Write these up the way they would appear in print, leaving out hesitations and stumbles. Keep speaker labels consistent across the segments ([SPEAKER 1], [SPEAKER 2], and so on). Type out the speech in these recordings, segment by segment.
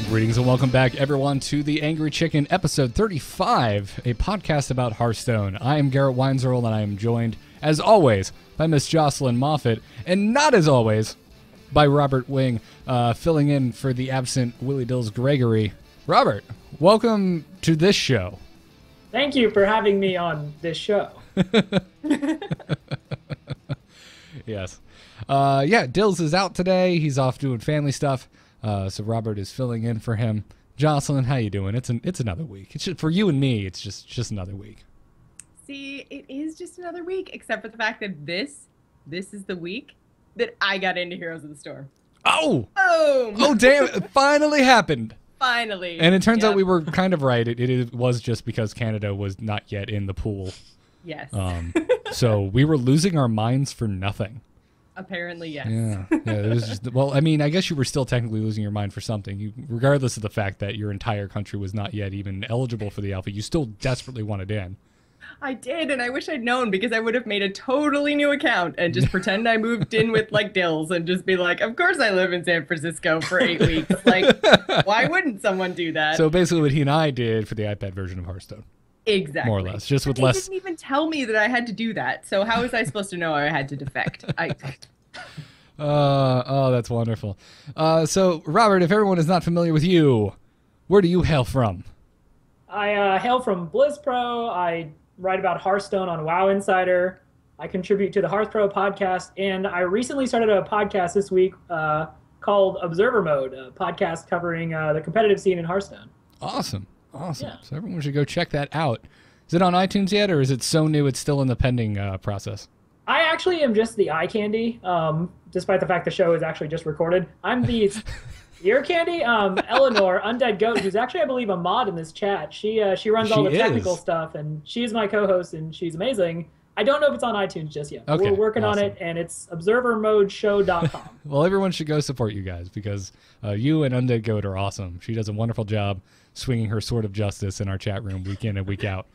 [SPEAKER 1] Greetings and welcome back, everyone, to The Angry Chicken, episode 35, a podcast about Hearthstone. I am Garrett Weinzerl, and I am joined, as always, by Miss Jocelyn Moffat, and not as always, by Robert Wing, filling in for the absent Willie Dills Gregory. Robert, welcome to this show.
[SPEAKER 2] Thank you for having me on this show.
[SPEAKER 1] Yes. Dills is out today. He's off doing family stuff. So Robert is filling in for him. Jocelyn, how you doing? It's another week. It's just, for you and me, it's just another week.
[SPEAKER 3] See, it is just another week, except for the fact that this is the week that I got into Heroes of the Storm.
[SPEAKER 1] Oh!
[SPEAKER 3] Boom!
[SPEAKER 1] Oh, damn! It finally happened!
[SPEAKER 3] Finally.
[SPEAKER 1] And it turns out we were kind of right. It was just because Canada was not yet in the pool.
[SPEAKER 3] Yes.
[SPEAKER 1] So we were losing our minds for nothing.
[SPEAKER 3] Apparently, yes.
[SPEAKER 1] Yeah. It was just, well, I mean, I guess you were still technically losing your mind for something. Regardless of the fact that your entire country was not yet even eligible for the alpha, you still desperately wanted in.
[SPEAKER 3] I did, and I wish I'd known, because I would have made a totally new account and just pretend I moved in with, like, Dills and just be like, of course I live in San Francisco for 8 weeks. Like, why wouldn't someone do that?
[SPEAKER 1] So basically what he and I did for the iPad version of Hearthstone.
[SPEAKER 3] Exactly.
[SPEAKER 1] More or less. Just with
[SPEAKER 3] They
[SPEAKER 1] less...
[SPEAKER 3] didn't even tell me that I had to do that, so how was I supposed to know I had to defect?
[SPEAKER 1] Oh, that's wonderful. So, Robert, if everyone is not familiar with you, where do you hail from?
[SPEAKER 2] I hail from BlizzPro. I write about Hearthstone on WoW Insider. I contribute to the HearthPro podcast, and I recently started a podcast this week called Observer Mode, a podcast covering the competitive scene in Hearthstone.
[SPEAKER 1] Awesome.
[SPEAKER 2] Yeah.
[SPEAKER 1] So everyone should go check that out. Is it on iTunes yet, or is it so new it's still in the pending process?
[SPEAKER 2] I actually am just the eye candy, despite the fact the show is actually just recorded. I'm the ear candy. Eleanor, Undead Goat, who's actually, I believe, a mod in this chat. She runs all the technical stuff, and she's my co-host, and she's amazing. I don't know if it's on iTunes just yet.
[SPEAKER 1] Okay,
[SPEAKER 2] We're working on it, and it's observermodeshow.com.
[SPEAKER 1] Well, everyone should go support you guys, because you and Undead Goat are awesome. She does a wonderful job swinging her sword of justice in our chat room week in and week out.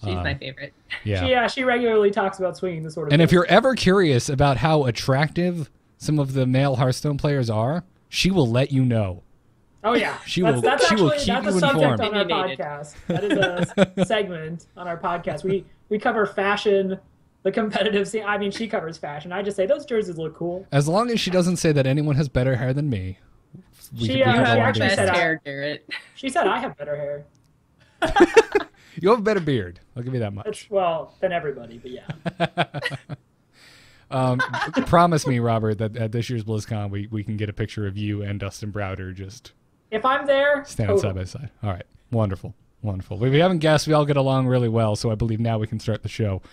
[SPEAKER 3] She's my favorite.
[SPEAKER 1] Yeah.
[SPEAKER 2] She regularly talks about swinging the sword of
[SPEAKER 1] And if
[SPEAKER 2] justice.
[SPEAKER 1] you're ever curious about how attractive some of the male Hearthstone players are, she will let you know.
[SPEAKER 2] Oh, yeah.
[SPEAKER 1] She will keep
[SPEAKER 2] that's
[SPEAKER 1] you
[SPEAKER 2] a subject
[SPEAKER 1] informed.
[SPEAKER 2] on our podcast. That is a segment on our podcast. We cover fashion, the competitive scene. I mean, she covers fashion. I just say, those jerseys look cool.
[SPEAKER 1] As long as she doesn't say that anyone has better hair than me.
[SPEAKER 2] She
[SPEAKER 1] can go on
[SPEAKER 2] actually
[SPEAKER 1] doing
[SPEAKER 2] said
[SPEAKER 1] that.
[SPEAKER 3] hair, Garrett.
[SPEAKER 2] She said I have better hair.
[SPEAKER 1] You have a better beard. I'll give you that much.
[SPEAKER 2] Well, than everybody, but yeah.
[SPEAKER 1] Promise me, Robert, that at this year's BlizzCon we can get a picture of you and Dustin Browder just
[SPEAKER 2] If I'm there,
[SPEAKER 1] standing side by side. All right. Wonderful. Wonderful. We haven't guessed. We all get along really well, so I believe now we can start the show.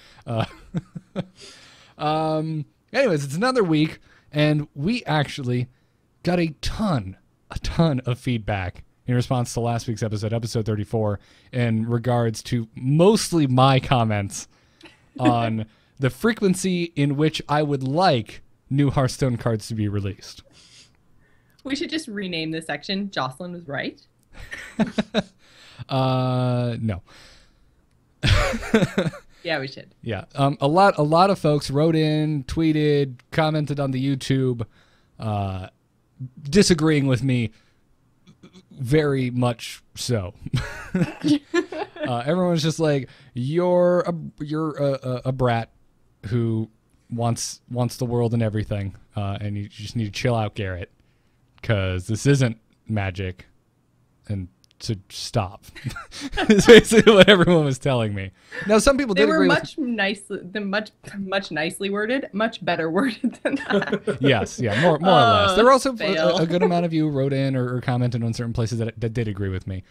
[SPEAKER 1] Anyways, it's another week, and we actually got a ton of feedback in response to last week's episode 34, in regards to mostly my comments on the frequency in which I would like new Hearthstone cards to be released.
[SPEAKER 3] We should just rename this section. Jocelyn was right.
[SPEAKER 1] No.
[SPEAKER 3] Yeah, we should.
[SPEAKER 1] Yeah. A lot of folks wrote in, tweeted, commented on the YouTube, disagreeing with me very much so. Everyone's just like, you're a brat who wants the world and everything, and you just need to chill out, Garrett, because this isn't Magic, and to stop. It's basically what everyone was telling me. Now, some people did agree with...
[SPEAKER 3] much nicely worded, much better worded than that.
[SPEAKER 1] Yes, yeah, more or less. There were also
[SPEAKER 3] fail.
[SPEAKER 1] a good amount of you wrote in or commented on certain places that did agree with me.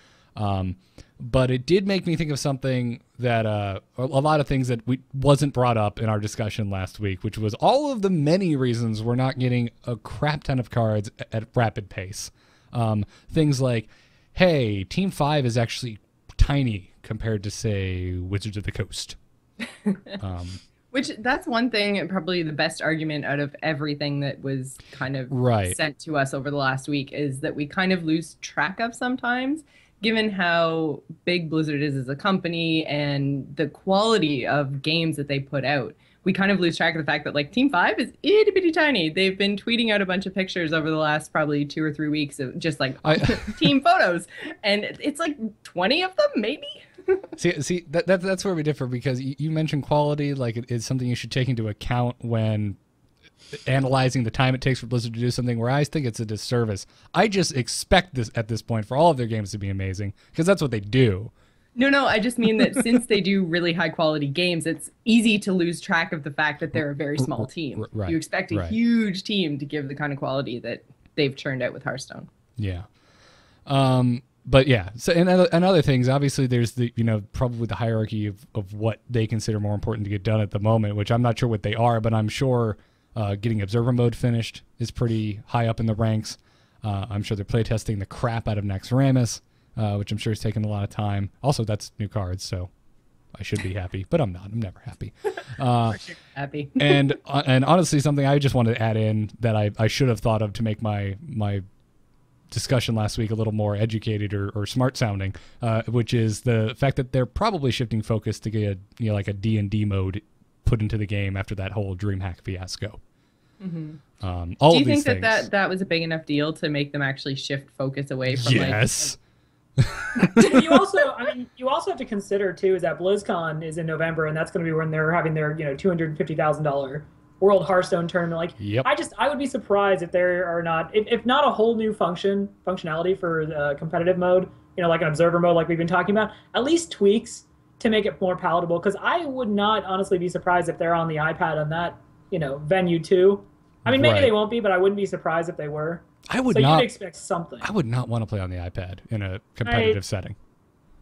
[SPEAKER 1] But it did make me think of something that a lot of things that wasn't brought up in our discussion last week, which was all of the many reasons we're not getting a crap ton of cards at rapid pace. Things like, hey, Team 5 is actually tiny compared to, say, Wizards of the Coast.
[SPEAKER 3] Which, that's one thing, probably the best argument out of everything that was kind of sent to us over the last week, is that we kind of lose track of sometimes, given how big Blizzard is as a company and the quality of games that they put out. we kind of lose track of the fact that like Team 5 is itty bitty tiny. They've been tweeting out a bunch of pictures over the last probably 2 or 3 weeks of just like team photos, and it's like 20 of them maybe.
[SPEAKER 1] see that's where we differ, because you mentioned quality like it's something you should take into account when analyzing the time it takes for Blizzard to do something, where I think it's a disservice. I just expect this at this point for all of their games to be amazing, because that's what they do.
[SPEAKER 3] No, I just mean that since they do really high quality games, it's easy to lose track of the fact that they're a very small team.
[SPEAKER 1] Right,
[SPEAKER 3] you expect a huge team to give the kind of quality that they've churned out with Hearthstone.
[SPEAKER 1] Yeah. But yeah, so and other things, obviously there's the, probably the hierarchy of what they consider more important to get done at the moment, which I'm not sure what they are, but I'm sure getting Observer Mode finished is pretty high up in the ranks. I'm sure they're playtesting the crap out of Naxxramas, which I'm sure is taking a lot of time. Also, that's new cards, so I should be happy, but I'm not. I'm never happy.
[SPEAKER 3] Happy.
[SPEAKER 1] and honestly, something I just wanted to add in that I should have thought of to make my discussion last week a little more educated or smart sounding, which is the fact that they're probably shifting focus to get like a D&D mode put into the game after that whole DreamHack fiasco.
[SPEAKER 3] Mm-hmm. Do you think that was a big enough deal to make them actually shift focus away from
[SPEAKER 1] yes.
[SPEAKER 2] you also have to consider too is that BlizzCon is in November, and that's going to be when they're having their $250,000 World Hearthstone tournament. Like,
[SPEAKER 1] yep.
[SPEAKER 2] I would be surprised if there are not, if not a whole new functionality for the competitive mode, like an observer mode, like we've been talking about, at least tweaks to make it more palatable. Because I would not honestly be surprised if they're on the iPad on that, venue too. I mean, maybe they won't be, but I wouldn't be surprised if they were. You'd expect something.
[SPEAKER 1] I would not want to play on the iPad in a competitive setting.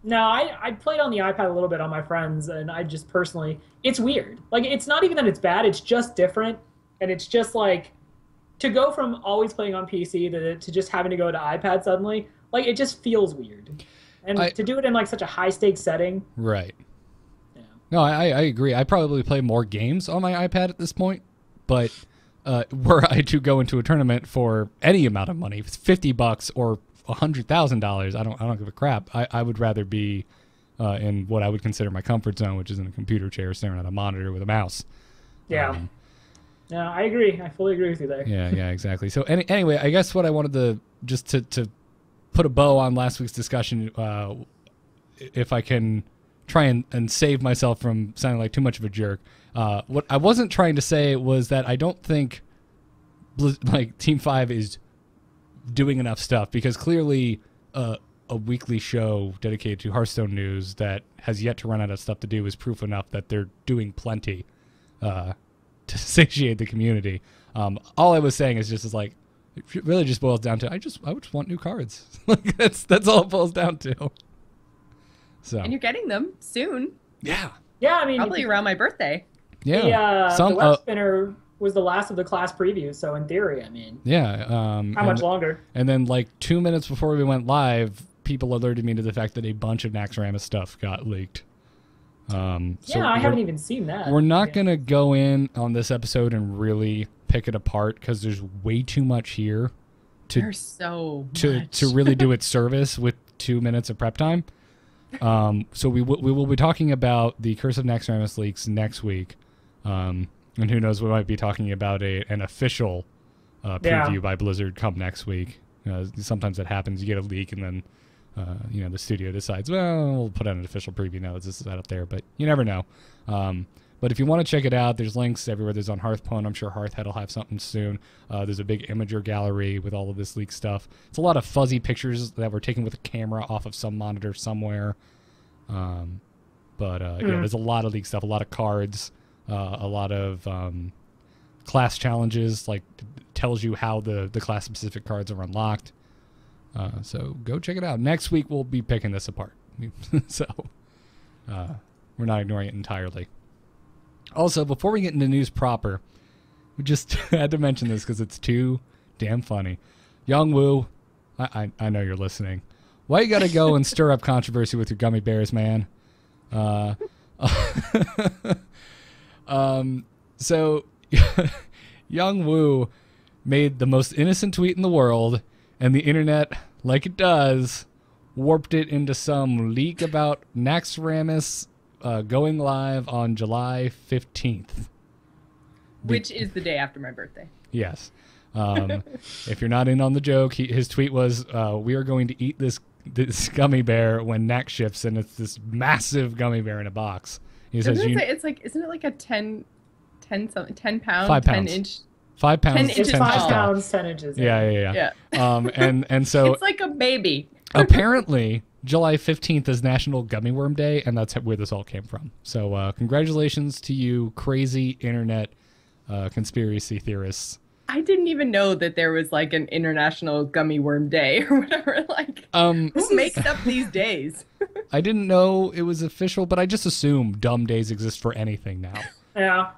[SPEAKER 2] No, I played on the iPad a little bit on my friends, and I just personally, it's weird. Like, it's not even that it's bad, it's just different, and it's just like, to go from always playing on PC to just having to go to iPad suddenly, like, it just feels weird. And to do it in, like, such a high-stakes setting.
[SPEAKER 1] Right.
[SPEAKER 2] Yeah.
[SPEAKER 1] No, I agree. I probably play more games on my iPad at this point, but were I to go into a tournament for any amount of money, if it's $50 or $100,000, I don't give a crap. I would rather be in what I would consider my comfort zone, which is in a computer chair staring at a monitor with a mouse.
[SPEAKER 2] Yeah. No, I agree. I fully agree with you there.
[SPEAKER 1] Yeah, exactly. So anyway, I guess what I wanted to just to put a bow on last week's discussion, if I can try and save myself from sounding like too much of a jerk. What I wasn't trying to say was that I don't think Team 5 is doing enough stuff, because clearly a weekly show dedicated to Hearthstone news that has yet to run out of stuff to do is proof enough that they're doing plenty to satiate the community. All I was saying is it really just boils down to I just want new cards. Like that's all it boils down to. So, and
[SPEAKER 3] you're getting them soon.
[SPEAKER 1] Yeah.
[SPEAKER 2] Yeah, I mean,
[SPEAKER 3] probably around my birthday.
[SPEAKER 2] Yeah. The web spinner was the last of the class preview, so in theory, I mean.
[SPEAKER 1] Yeah.
[SPEAKER 2] How much longer?
[SPEAKER 1] And then 2 minutes before we went live, people alerted me to the fact that a bunch of Naxxramas stuff got leaked.
[SPEAKER 2] I haven't even seen that.
[SPEAKER 1] We're not going to go in on this episode and really pick it apart, because there's way too much here to really do its service with 2 minutes of prep time. So we will be talking about the Curse of Naxxramas leaks next week. And who knows, we might be talking about an official preview by Blizzard come next week. Sometimes that happens. You get a leak, and then the studio decides, well, we'll put out an official preview now that this is out there. But you never know. But if you want to check it out, there's links everywhere. There's on Hearthpwn. I'm sure Hearthhead will have something soon. There's a big Imager gallery with all of this leaked stuff. It's a lot of fuzzy pictures that were taken with a camera off of some monitor somewhere. There's a lot of leaked stuff, a lot of cards, a lot of class challenges, tells you how the class-specific cards are unlocked. So go check it out. Next week, we'll be picking this apart. So we're not ignoring it entirely. Also, before we get into news proper, we just had to mention this because it's too damn funny. Youngwoo, I know you're listening. Why you gotta go and stir up controversy with your gummy bears, man? So Youngwoo made the most innocent tweet in the world, and the internet, like it does, warped it into some leak about Naxxramas going live on July 15th.
[SPEAKER 3] Which is the day after my birthday.
[SPEAKER 1] Yes. If you're not in on the joke, his tweet was, we are going to eat this gummy bear when NAC shifts, and it's this massive gummy bear in a box. He says,
[SPEAKER 3] isn't it like a 10 pound,
[SPEAKER 1] 5 pounds.
[SPEAKER 3] 10 inch?
[SPEAKER 1] 5 pounds.
[SPEAKER 3] 10 inches
[SPEAKER 2] 5
[SPEAKER 3] tall.
[SPEAKER 2] pounds, 10 inches.
[SPEAKER 1] Yeah. And so
[SPEAKER 3] it's like a baby.
[SPEAKER 1] apparently July 15th is National Gummy Worm Day, and that's where this all came from. So congratulations to you, crazy internet conspiracy theorists.
[SPEAKER 3] I didn't even know that there was like an International Gummy Worm Day or whatever. Like, who makes up these days?
[SPEAKER 1] I didn't know it was official, but I just assume dumb days exist for anything now.
[SPEAKER 2] Yeah.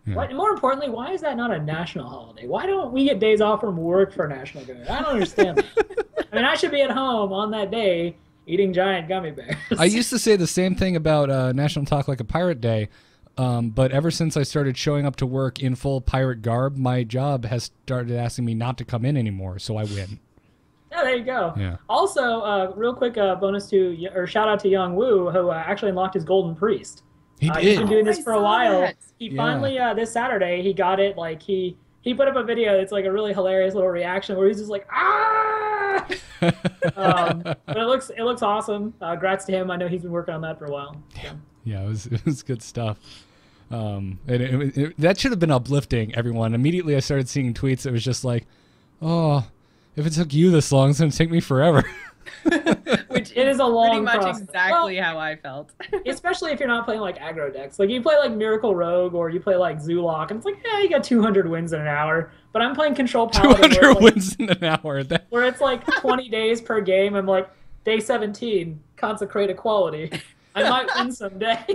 [SPEAKER 2] What, more importantly, why is that not a national holiday? Why don't we get days off from work for National Gummy Bear? I don't understand that. I mean, I should be at home on that day eating giant gummy bears.
[SPEAKER 1] I used to say the same thing about National Talk Like a Pirate Day, but ever since I started showing up to work in full pirate garb, my job has started asking me not to come in anymore, so I win.
[SPEAKER 2] Yeah, there you go.
[SPEAKER 1] Yeah.
[SPEAKER 2] Also, real quick shout out to Young Woo, who actually unlocked his Golden Priest.
[SPEAKER 1] He did.
[SPEAKER 2] He's been doing this for a while.
[SPEAKER 3] That.
[SPEAKER 2] He finally, this Saturday, he got it. Like, he put up a video. It's like a really hilarious little reaction where he's just like, ah! But it looks awesome. Congrats to him. I know he's been working on that for a while. So.
[SPEAKER 1] Yeah, it was good stuff. That should have been uplifting, everyone. Immediately I started seeing tweets that was just like, oh, if it took you this long, it's going to take me forever.
[SPEAKER 2] Which it is a long
[SPEAKER 3] pretty much
[SPEAKER 2] process.
[SPEAKER 3] exactly how I felt.
[SPEAKER 2] Especially if you're not playing like aggro decks. Like you play like Miracle Rogue or you play like Zoolock, and it's like, yeah, you got 200 wins in an hour. But I'm playing Control Paladin
[SPEAKER 1] 200 wins in an hour.
[SPEAKER 2] Where it's like 20 days per game. I'm like, day 17, consecrate equality. I might win someday.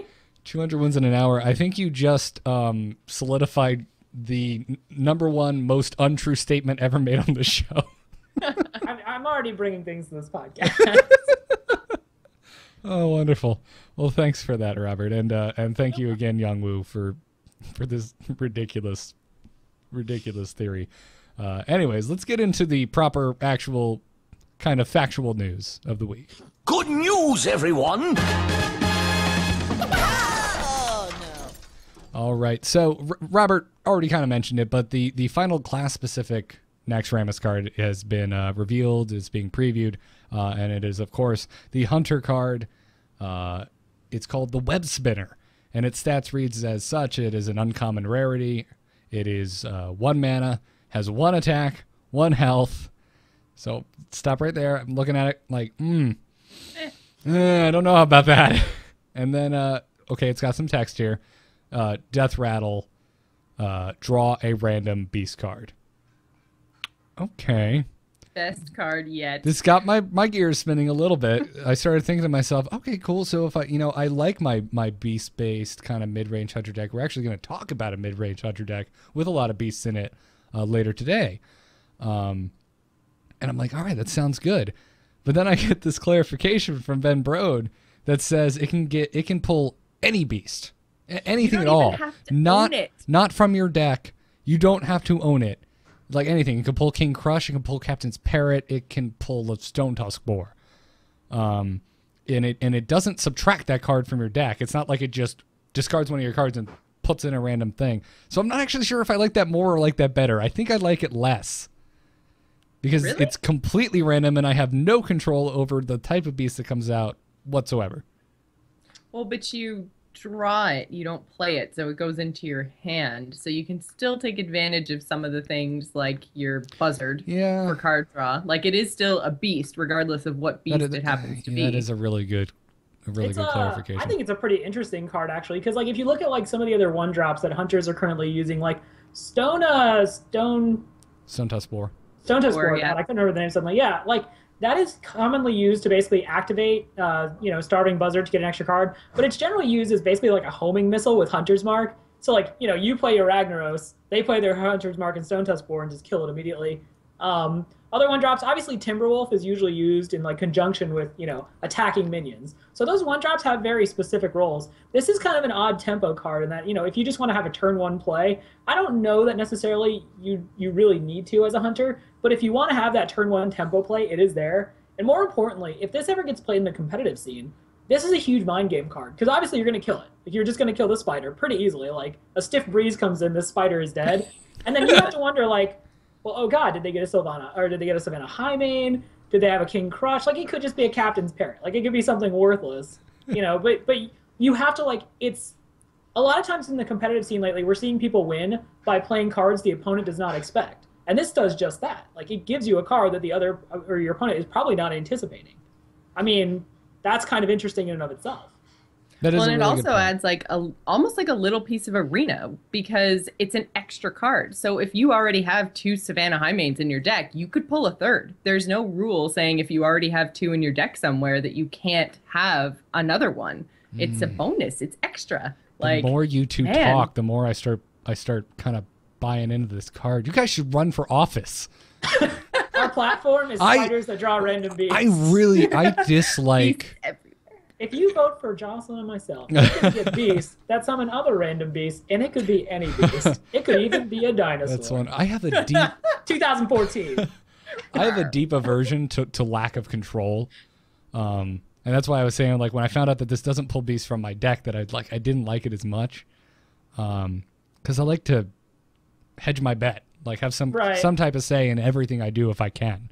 [SPEAKER 1] 200 wins in an hour. I think you just solidified the #1 most untrue statement ever made on the show.
[SPEAKER 2] I'm already bringing things to this podcast.
[SPEAKER 1] Oh, wonderful. Well, thanks for that, Robert, and thank you again, Youngwoo, for this ridiculous theory. Anyways, let's get into the proper, actual, kind of factual news of the week.
[SPEAKER 4] Good news, everyone!
[SPEAKER 1] All right. So, Robert already kind of mentioned it, but the final class-specific Naxxramas card has been revealed. It's being previewed, and it is, of course, the Hunter card. It's called the Web Spinner, and its stats reads as such. It is an uncommon rarity. It is 1 mana, has 1 attack, 1 health. So, stop right there. I'm looking at it like, I don't know about that. And then, okay, it's got some text here. Death Rattle, draw a random beast card. Okay.
[SPEAKER 3] Best card yet.
[SPEAKER 1] This got my gears spinning a little bit. I started thinking to myself, okay, cool. So if I like my beast-based kind of mid-range hunter deck. We're actually going to talk about a mid-range hunter deck with a lot of beasts in it later today. And I'm like, all right, that sounds good. But then I get this clarification from Ben Brode that says it can pull any beast. Anything at all. Not from your deck. You don't have to own it. Like anything. It can pull King Crush. It can pull Captain's Parrot. It can pull the Stone Tusk Boar. And it doesn't subtract that card from your deck. It's not like it just discards one of your cards and puts in a random thing. So I'm not actually sure if I like that more or like that better. I think I like it less. Because it's completely random and I have no control over the type of beast that comes out whatsoever.
[SPEAKER 3] Well, but you draw it, you don't play it, so it goes into your hand. So you can still take advantage of some of the things like your buzzard for card draw. Like it is still a beast, regardless of what beast it happens to be.
[SPEAKER 1] That is a really good clarification.
[SPEAKER 2] I think it's a pretty interesting card actually, because like if you look at like some of the other 1-drops that hunters are currently using, like Stone
[SPEAKER 1] Tusk Boar.
[SPEAKER 2] Stone Tusk Boar, yeah. I couldn't remember the name suddenly. Yeah, like that is commonly used to basically activate, Starving Buzzard to get an extra card, but it's generally used as basically like a homing missile with Hunter's Mark. So like, you play your Ragnaros, they play their Hunter's Mark and Stone Tusk Boar and just kill it immediately. Other 1-drops, obviously Timberwolf is usually used in like conjunction with, attacking minions. So those 1-drops have very specific roles. This is kind of an odd tempo card in that, if you just want to have a turn 1 play, I don't know that necessarily you really need to as a hunter, but if you want to have that turn 1 tempo play, it is there. And more importantly, if this ever gets played in the competitive scene, this is a huge mind game card because obviously you're going to kill it. Like, you're just going to kill the spider pretty easily. Like a stiff breeze comes in, this spider is dead, and then you have to wonder like, well, oh god, did they get a Sylvana or did they get a Savannah Highmane? Did they have a King Crush? Like it could just be a Captain's Parrot. Like it could be something worthless, you know. But you have to like it's a lot of times in the competitive scene lately, we're seeing people win by playing cards the opponent does not expect. And this does just that. Like, it gives you a card that the other, or your opponent is probably not anticipating. I mean, that's kind of interesting in and of itself.
[SPEAKER 3] Well, and it also adds like almost like a little piece of arena because it's an extra card. So if you already have 2 Savannah Highmanes in your deck, you could pull a third. There's no rule saying if you already have 2 in your deck somewhere that you can't have another one. It's a bonus. It's extra.
[SPEAKER 1] The more you two talk, the more I start kind of buying into this card. You guys should run for office.
[SPEAKER 2] Our platform is spiders that draw random beasts.
[SPEAKER 1] I dislike.
[SPEAKER 2] If you vote for Jocelyn and myself, it could be a beast that summon other random beasts, and it could be any beast. It could even be a dinosaur.
[SPEAKER 1] That's one. I have a deep
[SPEAKER 2] 2014.
[SPEAKER 1] I have a deep aversion to lack of control. And that's why I was saying, like, when I found out that this doesn't pull beasts from my deck, that I didn't like it as much. Because I like to hedge my bet, like have some type of say in everything I do if I can.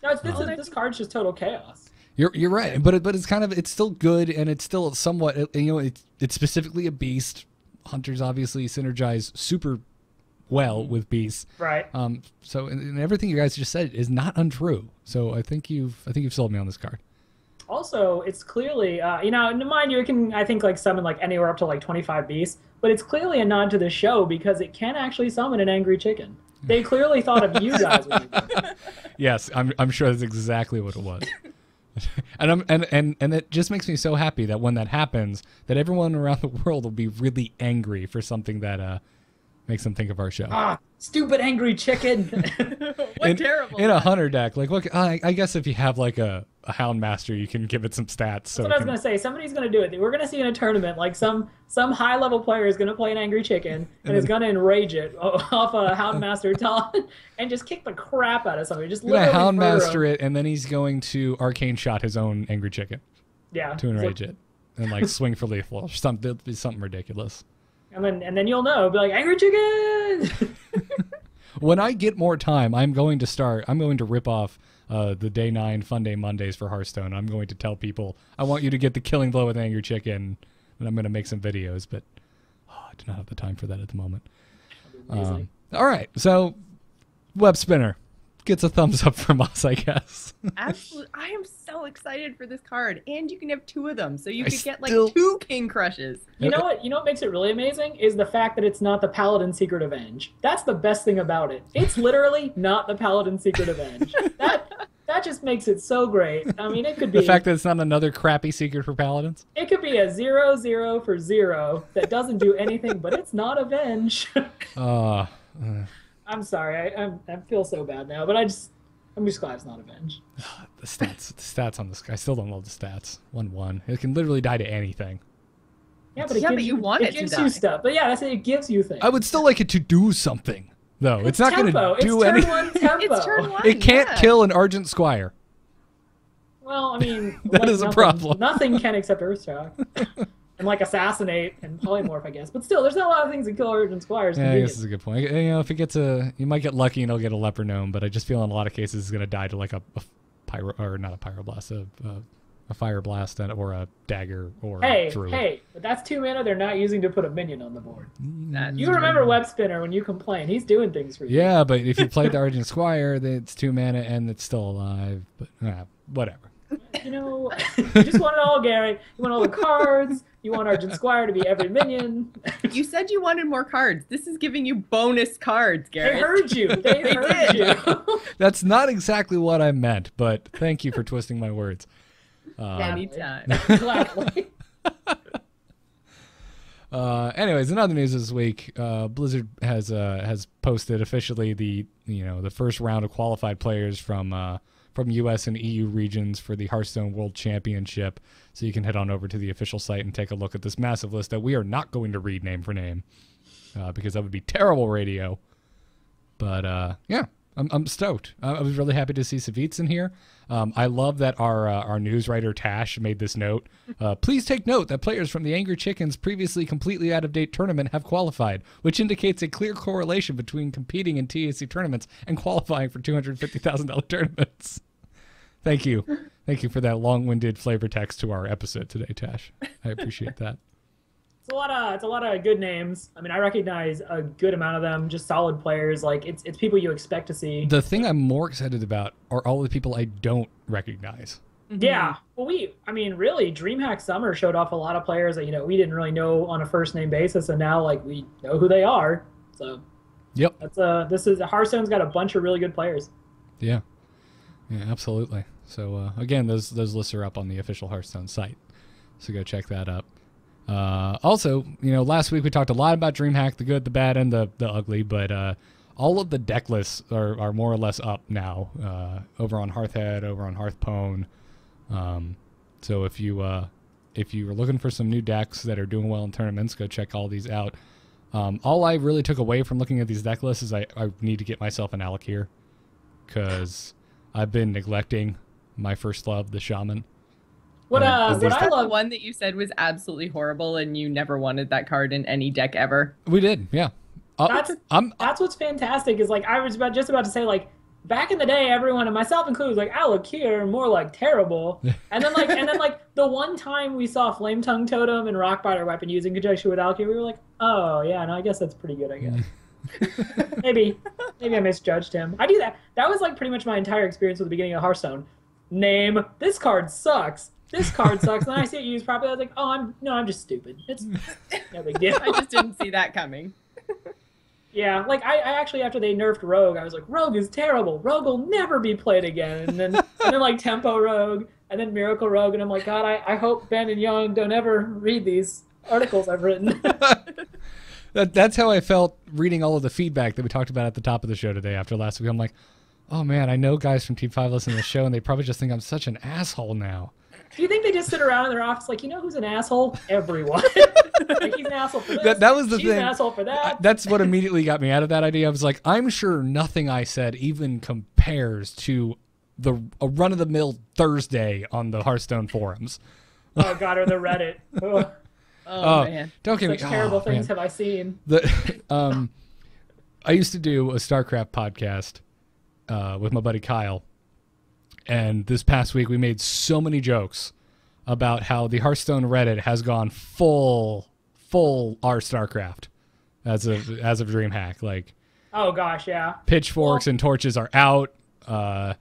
[SPEAKER 2] No, this card's just total chaos.
[SPEAKER 1] You're right, but it's still good, and it's still somewhat, it's specifically a beast. Hunters obviously synergize super well with beasts,
[SPEAKER 2] right?
[SPEAKER 1] So and everything you guys just said is not untrue. So I think you've sold me on this card.
[SPEAKER 2] Also, it's clearly, mind you, it can, I think, like summon like anywhere up to like 25 beasts, but it's clearly a nod to the show because it can actually summon an angry chicken. They clearly thought of you guys.
[SPEAKER 1] Yes, I'm sure that's exactly what it was. and it just makes me so happy that when that happens, that everyone around the world will be really angry for something that makes them think of our show.
[SPEAKER 2] Ah, stupid angry chicken.
[SPEAKER 3] What terrible.
[SPEAKER 1] In a hunter deck, like, look, I guess if you have like a Houndmaster, you can give it some stats.
[SPEAKER 2] That's what I was gonna say. Somebody's gonna do it. We're gonna see in a tournament, like some high level player is gonna play an angry chicken and is gonna enrage it off a Houndmaster talent and just kick the crap out of somebody. Just literally
[SPEAKER 1] Houndmaster it, and then he's going to Arcane Shot his own angry chicken.
[SPEAKER 2] Yeah.
[SPEAKER 1] To enrage it and like swing for lethal or something. Something ridiculous.
[SPEAKER 2] And then you'll know. Be like, angry chicken.
[SPEAKER 1] When I get more time, I'm going to rip off the Day 9 Fun Day Mondays for Hearthstone. I'm going to tell people, I want you to get the killing blow with Angry Chicken, and I'm going to make some videos, but I do not have the time for that at the moment. All right, so Web Spinner gets a thumbs up from us, I guess.
[SPEAKER 3] Absolutely. I am so excited for this card, and you can have 2 of them, so you could get like 2 King Crushes.
[SPEAKER 2] You know what makes it really amazing is the fact that it's not the Paladin Secret Avenge. That's the best thing about it. It's literally not the Paladin Secret Avenge. That just makes it so great. I mean, it could be
[SPEAKER 1] the fact that it's not another crappy secret for Paladins.
[SPEAKER 2] It could be a 0/0 for 0 that doesn't do anything, but it's not Avenge. I'm sorry, I feel so bad now, but I'm just glad it's not Avenge.
[SPEAKER 1] The stats on this guy. I still don't love the stats. 1/1. It can literally die to anything.
[SPEAKER 2] Yeah, but it gives you stuff. But yeah, that's it. It gives you things.
[SPEAKER 1] I would still like it to do something, though. It's not going to do anything.
[SPEAKER 2] It's turn 1.
[SPEAKER 1] It can't kill an Argent Squire.
[SPEAKER 2] Well, I mean,
[SPEAKER 1] that is a problem.
[SPEAKER 2] Nothing can except Earthshock. And like assassinate and polymorph, I guess. But still, there's not a lot of things that kill Argent Squires.
[SPEAKER 1] Yeah, I guess that's a good point. If it gets you might get lucky and it'll get a Leper Gnome, but I just feel in a lot of cases it's going to die to like a pyro, or not a pyroblast, a fire blast or a dagger or a druid.
[SPEAKER 2] Hey, but that's 2 mana they're not using to put a minion on the board. You remember Web Spinner when you complain. He's doing things for you.
[SPEAKER 1] Yeah, but if you played the Argent Squire, then it's 2 mana and it's still alive. But whatever.
[SPEAKER 2] You just want it all, Gary. You want all the cards. You want Argent Squire to be every minion.
[SPEAKER 3] You said you wanted more cards. This is giving you bonus cards, Gary.
[SPEAKER 2] They heard you. They heard you.
[SPEAKER 1] That's not exactly what I meant, but thank you for twisting my words.
[SPEAKER 3] Anytime.
[SPEAKER 2] Gladly.
[SPEAKER 1] Anyways, in other news this week, Blizzard has posted officially the first round of qualified players from US and EU regions for the Hearthstone World Championship. So you can head on over to the official site and take a look at this massive list that we are not going to read name for name because that would be terrible radio. But I'm stoked. I was really happy to see Savitz in here. I love that our news writer Tash made this note. Please take note that players from the Angry Chickens previously completely out-of-date tournament have qualified, which indicates a clear correlation between competing in TAC tournaments and qualifying for $250,000 tournaments. Thank you. Thank you for that long-winded flavor text to our episode today, Tash. I appreciate that.
[SPEAKER 2] It's a lot of good names. I mean, I recognize a good amount of them, just solid players. Like, it's people you expect to see.
[SPEAKER 1] The thing I'm more excited about are all the people I don't recognize.
[SPEAKER 2] Yeah. Well, really, DreamHack Summer showed off a lot of players that, we didn't really know on a first-name basis, and now, like, we know who they are. So,
[SPEAKER 1] yep.
[SPEAKER 2] Hearthstone's got a bunch of really good players.
[SPEAKER 1] Yeah. Yeah, absolutely. So, again, those lists are up on the official Hearthstone site. So go check that up. Also, last week we talked a lot about DreamHack, the good, the bad, and the ugly, but all of the deck lists are more or less up now over on Hearthhead, over on Hearthpwn. So if you were looking for some new decks that are doing well in tournaments, go check all these out. All I really took away from looking at these deck lists is I need to get myself an Alakir, because I've been neglecting my first love, the Shaman.
[SPEAKER 3] What I love, one that you said was absolutely horrible, and you never wanted that card in any deck ever.
[SPEAKER 1] We did, yeah.
[SPEAKER 2] That's what's fantastic. Is like I was just about to say, like, back in the day, everyone, and myself included, was like, Alakir, more like terrible. And then the one time we saw Flame Tongue Totem and Rockbiter Weapon used in conjunction with Alakir, we were like, oh yeah, no, I guess that's pretty good. I guess maybe I misjudged him. I do that. That was like pretty much my entire experience with the beginning of Hearthstone. Name, this card sucks. This card sucks. And then I see it used properly. I was like, I'm just stupid. It's no big deal.
[SPEAKER 3] I just didn't see that coming.
[SPEAKER 2] Yeah, like I actually, after they nerfed Rogue, I was like, Rogue is terrible. Rogue will never be played again. And then like Tempo Rogue, and then Miracle Rogue, and I'm like, God, I hope Ben and Young don't ever read these articles I've written.
[SPEAKER 1] That's how I felt reading all of the feedback that we talked about at the top of the show today after last week. I'm like, oh man, I know guys from Team 5 listen to the show, and they probably just think I'm such an asshole now.
[SPEAKER 2] Do you think they just sit around in their office like, who's an asshole? Everyone. Like, he's an asshole for this.
[SPEAKER 1] That was the
[SPEAKER 2] She's
[SPEAKER 1] thing.
[SPEAKER 2] An asshole for that.
[SPEAKER 1] That's what immediately got me out of that idea. I was like, I'm sure nothing I said even compares to a run-of-the-mill Thursday on the Hearthstone forums.
[SPEAKER 2] Oh, God, or the Reddit.
[SPEAKER 3] Oh, man.
[SPEAKER 1] Don't get me.
[SPEAKER 2] Such terrible things have I seen.
[SPEAKER 1] I used to do a StarCraft podcast with my buddy Kyle. And this past week, we made so many jokes about how the Hearthstone Reddit has gone full our StarCraft as of DreamHack. Like,
[SPEAKER 2] oh gosh, yeah.
[SPEAKER 1] Pitchforks and torches are out.
[SPEAKER 2] It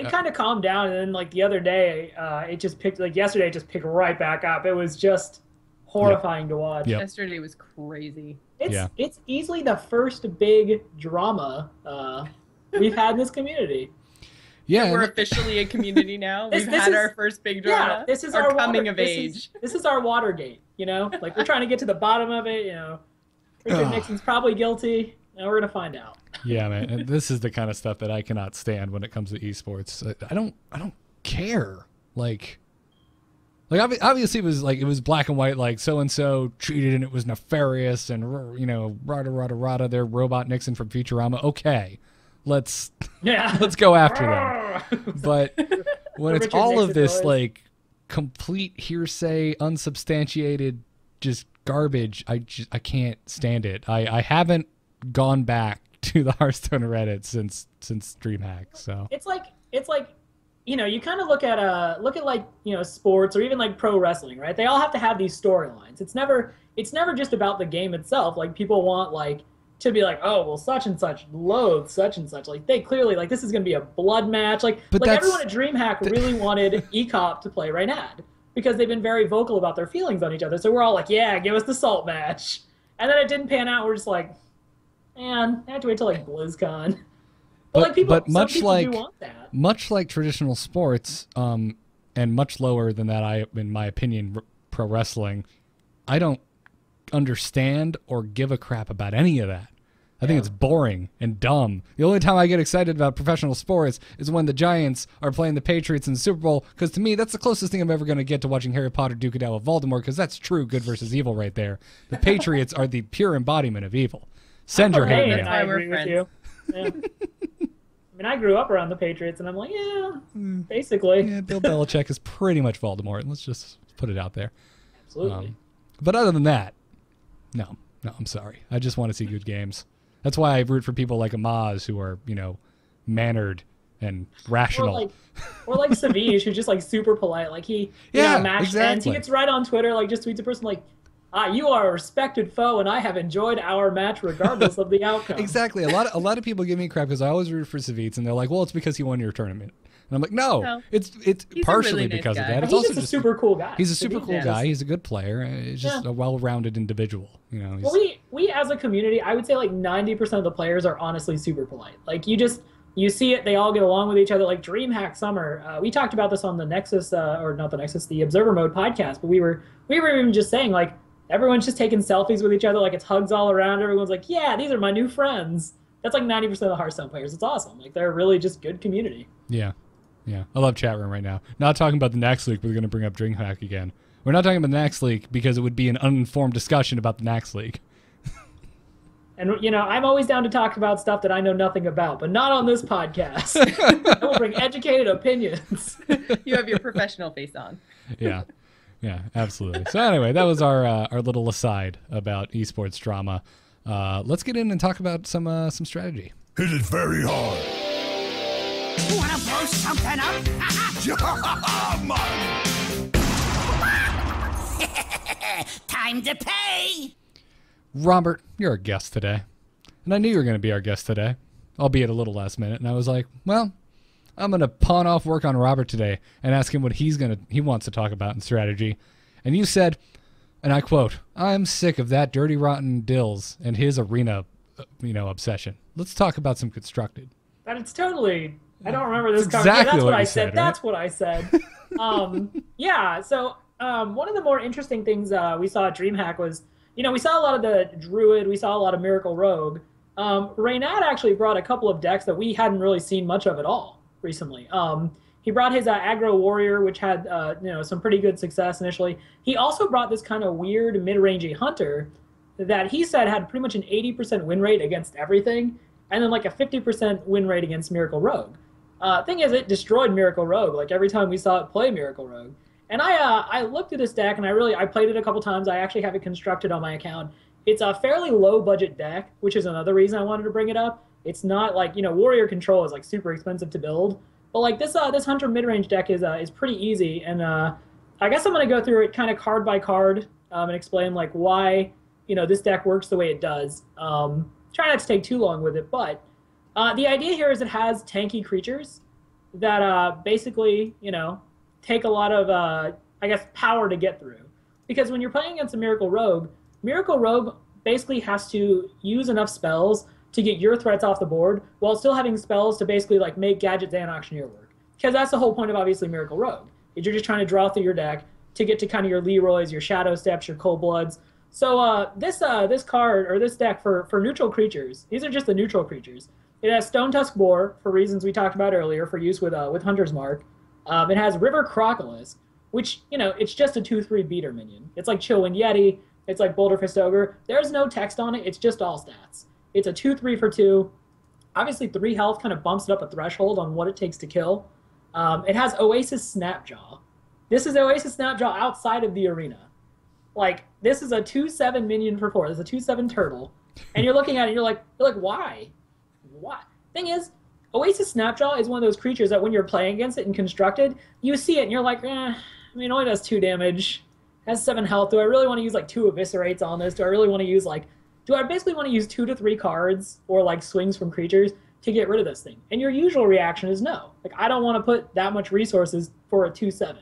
[SPEAKER 2] kind of calmed down, and then like the other day, it just picked. Like yesterday, it just picked right back up. It was just horrifying to watch.
[SPEAKER 1] Yep.
[SPEAKER 3] Yesterday was crazy.
[SPEAKER 2] It's easily the first big drama we've had in this community.
[SPEAKER 1] Yeah,
[SPEAKER 3] we're officially a community now. We've had our first big drama.
[SPEAKER 2] Yeah, this is
[SPEAKER 3] our coming of age.
[SPEAKER 2] This is our Watergate. Like we're trying to get to the bottom of it. Richard Nixon's probably guilty, and we're gonna find out.
[SPEAKER 1] Yeah, man. And this is the kind of stuff that I cannot stand when it comes to esports. I don't care. Like obviously it was black and white. Like so and so treated and it was nefarious, and rada. They're Robot Nixon from Futurama. Okay. Let's go after them. But when it's all of this like complete hearsay, unsubstantiated, just garbage, I can't stand it. I haven't gone back to the Hearthstone Reddit since DreamHack. So it's like
[SPEAKER 2] you kind of look at like sports or even like pro wrestling, right? They all have to have these storylines. It's never just about the game itself. Like people want like to be like, oh, well, such and such loathes such and such. Like, they clearly, like, this is going to be a blood match. Like everyone at DreamHack really wanted ECOP to play Reynad because they've been very vocal about their feelings on each other. So we're all like, yeah, give us the salt match. And then it didn't pan out. We're just like, man, I have to wait till, like, BlizzCon. But like, some people do want that.
[SPEAKER 1] Much like traditional sports, and much lower than that, in my opinion, pro wrestling, I don't understand or give a crap about any of that. I think it's boring and dumb. The only time I get excited about professional sports is when the Giants are playing the Patriots in the Super Bowl, because to me, that's the closest thing I'm ever going to get to watching Harry Potter duke it out with Voldemort, because that's true good versus evil right there. The Patriots are the pure embodiment of evil. Send your hate mail.
[SPEAKER 2] I agree with you. Yeah. I mean, I grew up around the Patriots, and I'm like, yeah, basically.
[SPEAKER 1] Yeah, Bill Belichick is pretty much Voldemort. Let's just put it out there.
[SPEAKER 2] Absolutely.
[SPEAKER 1] But other than that, no, I'm sorry. I just want to see good games. That's why I root for people like Amaz who are, mannered and rational.
[SPEAKER 2] Or like Savage, who's just like super polite. Like he, match ends. He gets right on Twitter, like just tweets a person like, you are a respected foe, and I have enjoyed our match regardless of the outcome.
[SPEAKER 1] Exactly. A lot of people give me crap because I always root for Savitz, and they're like, well, it's because he won your tournament. And I'm like, no, it's partially
[SPEAKER 3] really nice
[SPEAKER 1] because
[SPEAKER 3] guy.
[SPEAKER 1] of that. It's
[SPEAKER 2] He's
[SPEAKER 1] also
[SPEAKER 2] just a super cool guy.
[SPEAKER 1] He's a super cool guy. He's a good player. He's just a well-rounded individual.
[SPEAKER 2] Well, we as a community, I would say like 90% of the players are honestly super polite. Like you see it, they all get along with each other. Like DreamHack Summer, we talked about this on the Nexus, or not the Nexus, the Observer Mode podcast. But we were even just saying like everyone's just taking selfies with each other, like it's hugs all around. Everyone's like, yeah, these are my new friends. That's like 90% of the Hearthstone players. It's awesome. Like they're really just good community.
[SPEAKER 1] Yeah. I love chat room right now. Not talking about the Nax League, but we're going to bring up DreamHack again. We're not talking about the Nax League because it would be an uninformed discussion about the Nax League.
[SPEAKER 2] And, I'm always down to talk about stuff that I know nothing about, but not on this podcast. I will bring educated opinions.
[SPEAKER 3] You have your professional face on.
[SPEAKER 1] Yeah, absolutely. So anyway, that was our little aside about esports drama. Let's get in and talk about some strategy.
[SPEAKER 4] Hit it very hard.
[SPEAKER 5] Wanna blow something up? Time to pay!
[SPEAKER 1] Robert, you're our guest today. And I knew you were going to be our guest today, albeit a little last minute. And I was like, well, I'm going to pawn off work on Robert today and ask him what he wants to talk about in strategy. And you said, and I quote, I'm sick of that dirty, rotten Dills and his arena, obsession. Let's talk about some constructed.
[SPEAKER 2] But it's totally... I don't remember this
[SPEAKER 1] conversation.
[SPEAKER 2] That's what I said.
[SPEAKER 1] Right?
[SPEAKER 2] That's what I said. So one of the more interesting things we saw at DreamHack was, we saw a lot of the Druid, we saw a lot of Miracle Rogue. Reynad actually brought a couple of decks that we hadn't really seen much of at all recently. He brought his Aggro Warrior, which had some pretty good success initially. He also brought this kind of weird mid-rangey Hunter that he said had pretty much an 80% win rate against everything, and then like a 50% win rate against Miracle Rogue. Thing is, it destroyed Miracle Rogue. Like every time we saw it play Miracle Rogue. And I looked at this deck and I played it a couple times. I actually have it constructed on my account. It's a fairly low budget deck, which is another reason I wanted to bring it up. It's not like, Warrior Control is like super expensive to build, but like this Hunter mid-range deck is pretty easy. And I guess I'm going to go through it kind of card by card and explain like why, this deck works the way it does. Try not to take too long with it, but the idea here is it has tanky creatures that basically, take a lot of, power to get through. Because when you're playing against a Miracle Rogue basically has to use enough spells to get your threats off the board while still having spells to basically like make Gadget and Auctioneer work. Because that's the whole point of obviously Miracle Rogue. Is you're just trying to draw through your deck to get to kind of your Leroys, your Shadow Steps, your Cold Bloods. So this card, or this deck for neutral creatures, these are just the neutral creatures. It has Stone Tusk Boar, for reasons we talked about earlier, for use with Hunter's Mark. It has River Crocolisk, which, it's just a 2/3 beater minion. It's like Chillwind Yeti, it's like Boulder Fist Ogre. There's no text on it, it's just all stats. It's a 2/3 for 2. Obviously 3 health kind of bumps it up a threshold on what it takes to kill. It has Oasis Snapjaw. This is Oasis Snapjaw outside of the arena. Like, this is a 2/7 minion for 4. This is a 2/7 turtle. And you're looking at it and you're like, why? What? Thing is, Oasis Snapjaw is one of those creatures that when you're playing against it in Constructed, you see it and you're like, it only does 2 damage, has 7 health. Do I really want to use like 2 Eviscerates on this? Do I really want to use do I basically want to use 2 to 3 cards or like swings from creatures to get rid of this thing? And your usual reaction is no. Like, I don't want to put that much resources for a 2/7.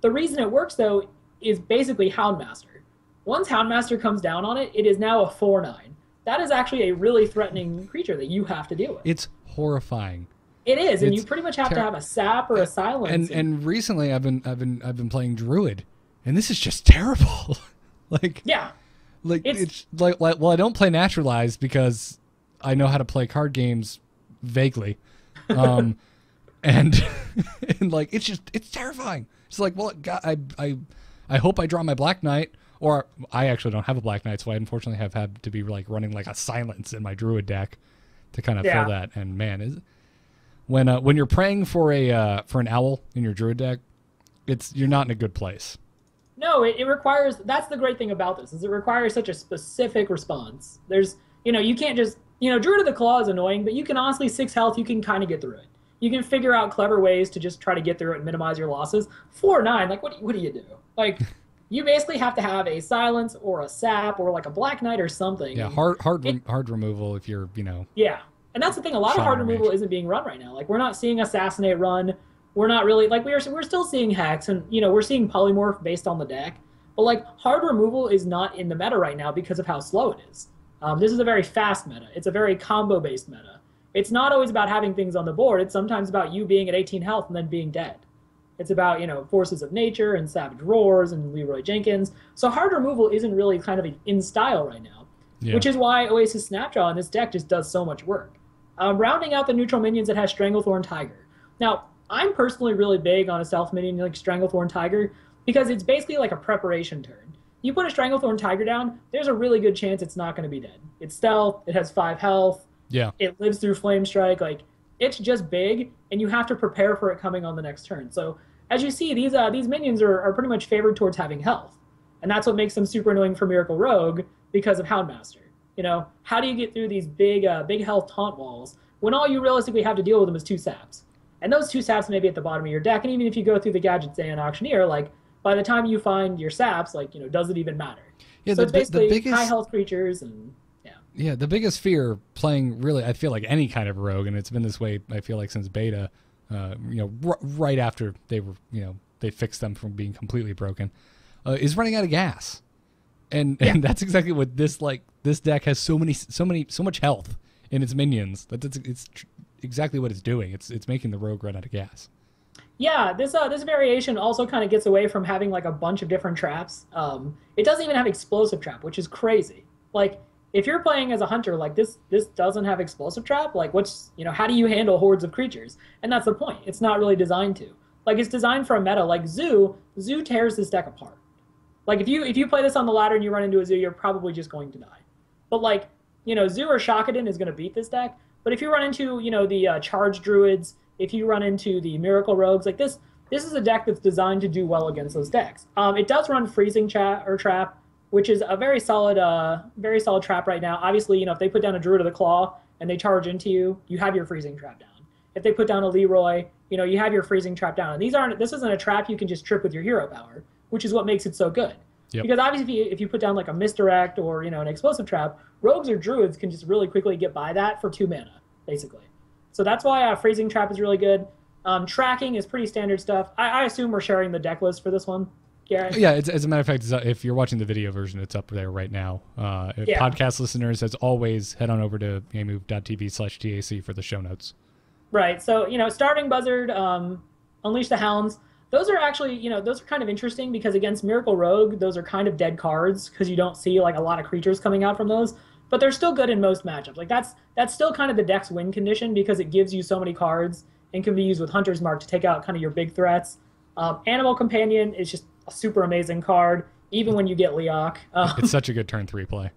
[SPEAKER 2] The reason it works though is basically Houndmaster. Once Houndmaster comes down on it, it is now a 4/9. That is actually a really threatening creature that you have to deal with.
[SPEAKER 1] It's horrifying.
[SPEAKER 2] It is, and you pretty much have to have a sap or a silence.
[SPEAKER 1] And recently I've been playing Druid, and this is just terrible. It's like I don't play Naturalized because I know how to play card games vaguely, and like it's terrifying. It's like, well, I hope I draw my Black Knight. Or I actually don't have a Black Knight, so I unfortunately have had to be like running like a silence in my Druid deck to kind of fill that. And man, when you're praying for an owl in your druid deck, you're not in a good place.
[SPEAKER 2] No, it requires. That's the great thing about this, is it requires such a specific response. There's, you can't just, Druid of the Claw is annoying, but you can honestly 6 health, you can kind of get through it. You can figure out clever ways to just try to get through it and minimize your losses. 4/9, like what do you do? Like, you basically have to have a silence or a sap or like a Black Knight or something.
[SPEAKER 1] Yeah, hard removal if you're,
[SPEAKER 2] Yeah, and that's the thing. A lot of hard removal isn't being run right now. Like, we're not seeing Assassinate run. We're not really, like, we're still seeing Hex, and, we're seeing Polymorph based on the deck. But, like, hard removal is not in the meta right now because of how slow it is. This is a very fast meta. It's a very combo-based meta. It's not always about having things on the board. It's sometimes about you being at 18 health and then being dead. It's about, Forces of Nature and Savage Roars and Leroy Jenkins. So hard removal isn't really kind of in style right now, which is why Oasis Snapjaw in this deck just does so much work. Rounding out the neutral minions, it has Stranglethorn Tiger. Now, I'm personally really big on a stealth minion like Stranglethorn Tiger because it's basically like a preparation turn. You put a Stranglethorn Tiger down, there's a really good chance it's not going to be dead. It's stealth, it has 5 health, it lives through Flame Strike, like, it's just big, and you have to prepare for it coming on the next turn. So, as you see, these minions are pretty much favored towards having health. And that's what makes them super annoying for Miracle Rogue because of Houndmaster. How do you get through these big health taunt walls when all you realistically have to deal with them is 2 saps? And those 2 saps may be at the bottom of your deck, and even if you go through the Gadget and Auctioneer, like, by the time you find your saps, like, does it even matter? Yeah, so it's basically the biggest, high health creatures, and
[SPEAKER 1] yeah, the biggest fear playing, really, I feel like any kind of rogue, and it's been this way, I feel like, since beta, right after they were, they fixed them from being completely broken, is running out of gas. And that's exactly what this deck has so much health in its minions. It's exactly what it's doing. It's making the rogue run out of gas.
[SPEAKER 2] Yeah, this variation also kind of gets away from having like a bunch of different traps. It doesn't even have explosive trap, which is crazy. Like, if you're playing as a hunter, like this doesn't have explosive trap. Like, how do you handle hordes of creatures? And that's the point. It's not really designed to. Like, it's designed for a meta. Like Zoo tears this deck apart. Like, if you play this on the ladder and you run into a Zoo, you're probably just going to die. But like, Zoo or Shakadin is going to beat this deck. But if you run into, the Charge Druids, if you run into the Miracle Rogues, like this is a deck that's designed to do well against those decks. It does run Freezing Trap, which is a very solid trap right now. Obviously, if they put down a Druid of the Claw and they charge into you, you have your Freezing Trap down. If they put down a Leroy, you have your Freezing Trap down. And this isn't a trap you can just trip with your hero power, which is what makes it so good. Yep. Because obviously if you put down like a Misdirect or, an Explosive Trap, Rogues or Druids can just really quickly get by that for 2 mana, basically. So that's why Freezing Trap is really good. Tracking is pretty standard stuff. I assume we're sharing the deck list for this one, Garrett.
[SPEAKER 1] Yeah, as a matter of fact, if you're watching the video version, it's up there right now. Podcast listeners, as always, head on over to gamemove.tv/TAC for the show notes.
[SPEAKER 2] Right. So, Starving Buzzard, Unleash the Hounds, those are actually, those are kind of interesting because against Miracle Rogue, those are kind of dead cards because you don't see like a lot of creatures coming out from those. But they're still good in most matchups. Like that's still kind of the deck's win condition because it gives you so many cards and can be used with Hunter's Mark to take out kind of your big threats. Animal Companion is just a super amazing card, even when you get Leok.
[SPEAKER 1] It's such a good turn 3 play.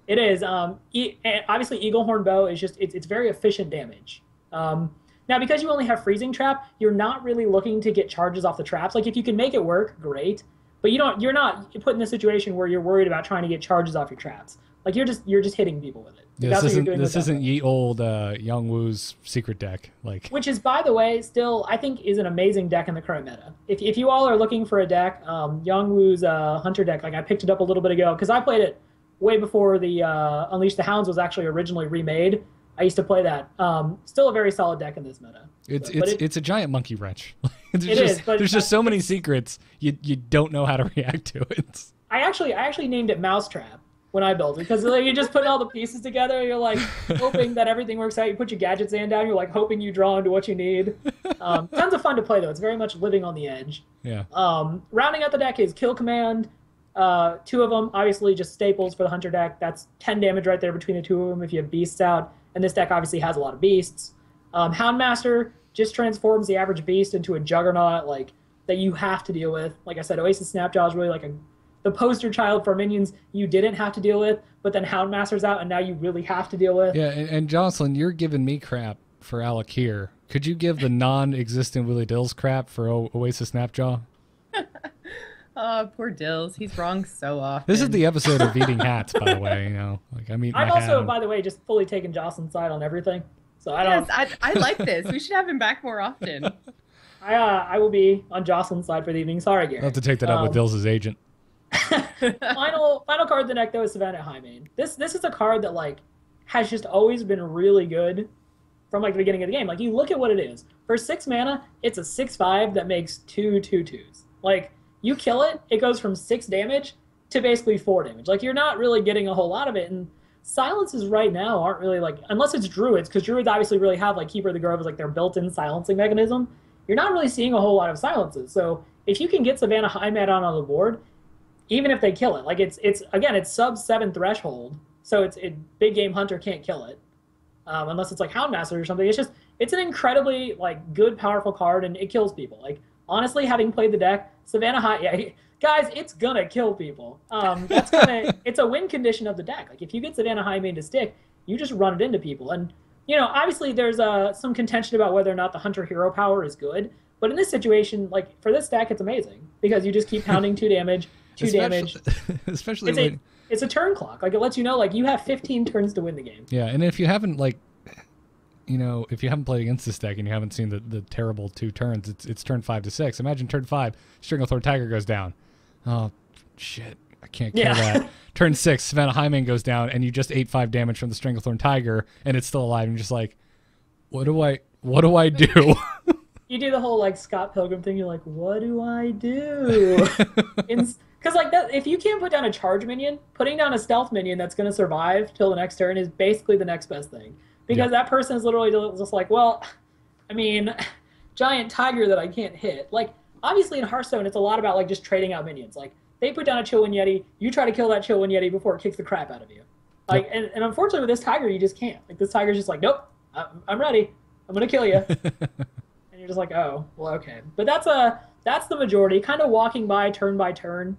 [SPEAKER 2] It is. Obviously, Eaglehorn Bow is just it's very efficient damage. Now, because you only have Freezing Trap, you're not really looking to get charges off the traps. Like if you can make it work, great. But you're not put in a situation where you're worried about trying to get charges off your traps. Like you're just hitting people with it.
[SPEAKER 1] Yeah, this isn't ye old Young Woo's secret deck, like.
[SPEAKER 2] Which is, by the way, still I think is an amazing deck in the current meta. If you all are looking for a deck, Young Woo's Hunter deck, like I picked it up a little bit ago because I played it way before the Unleash the Hounds was actually originally remade. I used to play that. Still a very solid deck in this meta.
[SPEAKER 1] It's a giant monkey wrench. There's just so many secrets you don't know how to react to it.
[SPEAKER 2] I actually named it Mousetrap when I built it because like, you just put all the pieces together. You're like hoping that everything works out. You put your gadget stand down. You're like hoping you draw into what you need. Tons of fun to play though. It's very much living on the edge.
[SPEAKER 1] Yeah.
[SPEAKER 2] Rounding out the deck is Kill Command. 2 of them, obviously just staples for the Hunter deck. That's 10 damage right there between the 2 of them if you have beasts out. And this deck obviously has a lot of beasts. Houndmaster just transforms the average beast into a juggernaut like that you have to deal with. Like I said, Oasis Snapjaw is really like the poster child for minions you didn't have to deal with, but then Houndmaster's out and now you really have to deal with.
[SPEAKER 1] Yeah, and Jocelyn, you're giving me crap for Alakir. Could you give the non-existent Willie Dills crap for Oasis Snapjaw?
[SPEAKER 3] Oh, poor Dills. He's wrong so often.
[SPEAKER 1] This is the episode of eating hats, by the way. You know, like I'm
[SPEAKER 2] also, by the way, just fully taking Jocelyn's side on everything. So I don't.
[SPEAKER 3] Yes, I like this. We should have him back more often.
[SPEAKER 2] I will be on Jocelyn's side for the evening. Sorry, Gary.
[SPEAKER 1] I'll have to take that up with Dills' agent.
[SPEAKER 2] Final card of the deck though is Savannah Highmane. This is a card that like has just always been really good from like the beginning of the game. Like you look at what it is. For 6 mana, it's a 6/5 that makes 2/2/2s. Like you kill it, it goes from 6 damage to basically 4 damage. Like you're not really getting a whole lot of it. And silences right now aren't really like, unless it's druids, because druids obviously really have like Keeper of the Grove as like their built-in silencing mechanism. You're not really seeing a whole lot of silences. So if you can get Savannah Highmane on the board, even if they kill it, like it's sub 7 threshold, so big game hunter can't kill it, unless it's like Houndmaster or something. It's an incredibly like good, powerful card, and it kills people. Like honestly, having played the deck, Savannah guys, it's gonna kill people. It's a win condition of the deck. Like if you get Savannah Highmane to stick, you just run it into people. And you know, obviously there's some contention about whether or not the hunter hero power is good, but in this situation, like for this deck, it's amazing because you just keep pounding 2 damage.
[SPEAKER 1] Especially
[SPEAKER 2] it's a turn clock. Like it lets you know like you have 15 turns to win the game.
[SPEAKER 1] Yeah, and if you haven't if you haven't played against this deck and you haven't seen the terrible 2 turns, it's turn 5 to 6. Imagine turn 5, Stranglethorn Tiger goes down. Oh shit, I can't kill that. Turn 6, Savannah Highmane goes down, and you just ate 5 damage from the Stranglethorn Tiger, and it's still alive. And you're just like, what do I do?
[SPEAKER 2] You do the whole like Scott Pilgrim thing. You're like, what do I do? Because like that, if you can't put down a charge minion, putting down a stealth minion that's going to survive till the next turn is basically the next best thing. Because that person is literally just like, well, I mean, giant tiger that I can't hit. Like obviously in Hearthstone, it's a lot about like just trading out minions. Like they put down a Chillwind Yeti, you try to kill that Chillwind Yeti before it kicks the crap out of you. Like and unfortunately with this tiger, you just can't. Like this tiger's just like, nope, I'm ready. I'm gonna kill you. And you're just like, oh, well, okay. But that's the majority, kind of walking by turn.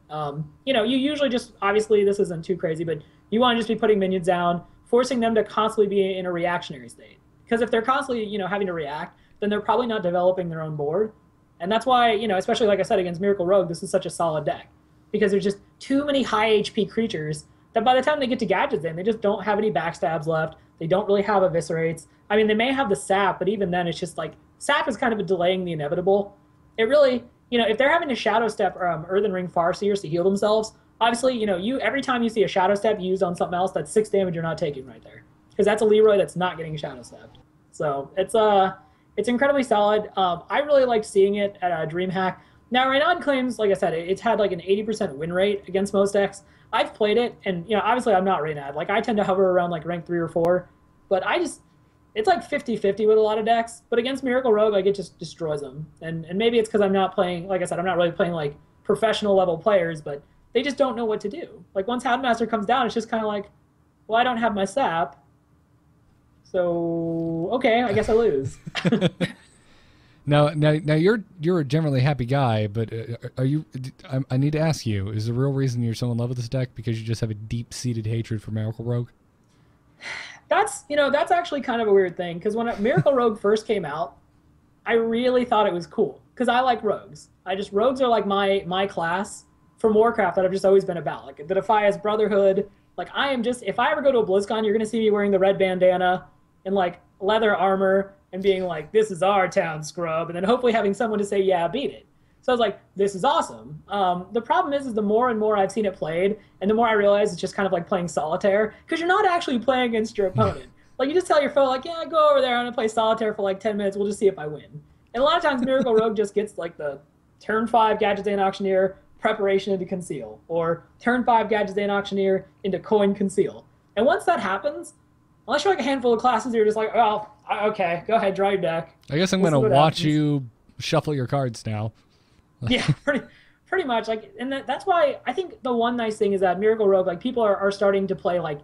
[SPEAKER 2] You know, you usually just, obviously this isn't too crazy, but you want to just be putting minions down, forcing them to constantly be in a reactionary state. Because if they're constantly, you know, having to react, then they're probably not developing their own board. And that's why, you know, especially like I said, against Miracle Rogue, this is such a solid deck. Because there's just too many high HP creatures that by the time they get to Gadgets in, they just don't have any backstabs left. They don't really have eviscerates. I mean, they may have the sap, but even then it's just like, sap is kind of delaying the inevitable. It really, you know, if they're having to Shadow Step Earthen Ring Farseers to heal themselves, obviously, you know, every time you see a Shadow Step used on something else, that's 6 damage you're not taking right there. Because that's a Leroy that's not getting Shadow Stepped. So it's incredibly solid. I really liked seeing it at DreamHack. Now, Reynad claims, like I said, it's had like an 80% win rate against most decks. I've played it, and you know, obviously I'm not Reynad. Like I tend to hover around like rank 3 or 4, but it's like 50-50 with a lot of decks. But against Miracle Rogue, like it just destroys them. And maybe it's because I'm not playing, like I said, I'm not really playing like professional level players, but they just don't know what to do. Like once Houndmaster comes down, it's just kind of like, well, I don't have my sap, so okay, I guess I lose.
[SPEAKER 1] Now you're a generally happy guy, but are you? I need to ask you: is the real reason you're so in love with this deck because you just have a deep-seated hatred for Miracle Rogue?
[SPEAKER 2] That's actually kind of a weird thing because when Miracle Rogue first came out, I really thought it was cool because I like rogues. Rogues are like my class from Warcraft that I've just always been about. Like the Defias Brotherhood. Like I am just, if I ever go to a BlizzCon, you're gonna see me wearing the red bandana and like leather armor and being like, this is our town, scrub, and then hopefully having someone to say, yeah, beat it. So I was like, this is awesome. The problem is the more and more I've seen it played, and the more I realize it's just kind of like playing solitaire, because you're not actually playing against your opponent. Like you just tell your foe, like, yeah, go over there, I'm gonna play solitaire for like 10 minutes, we'll just see if I win. And a lot of times Miracle Rogue just gets like the turn 5 Gadget Day and Auctioneer, preparation into Conceal, or turn 5 Gadget Day and Auctioneer into Coin Conceal. And once that happens, unless you're like a handful of classes, you're just like, oh, okay, go ahead, draw your deck.
[SPEAKER 1] I guess I'm going to watch you shuffle your cards now.
[SPEAKER 2] Yeah, pretty much. Like, and that's why I think the one nice thing is that Miracle Rogue, like, people are starting to play, like,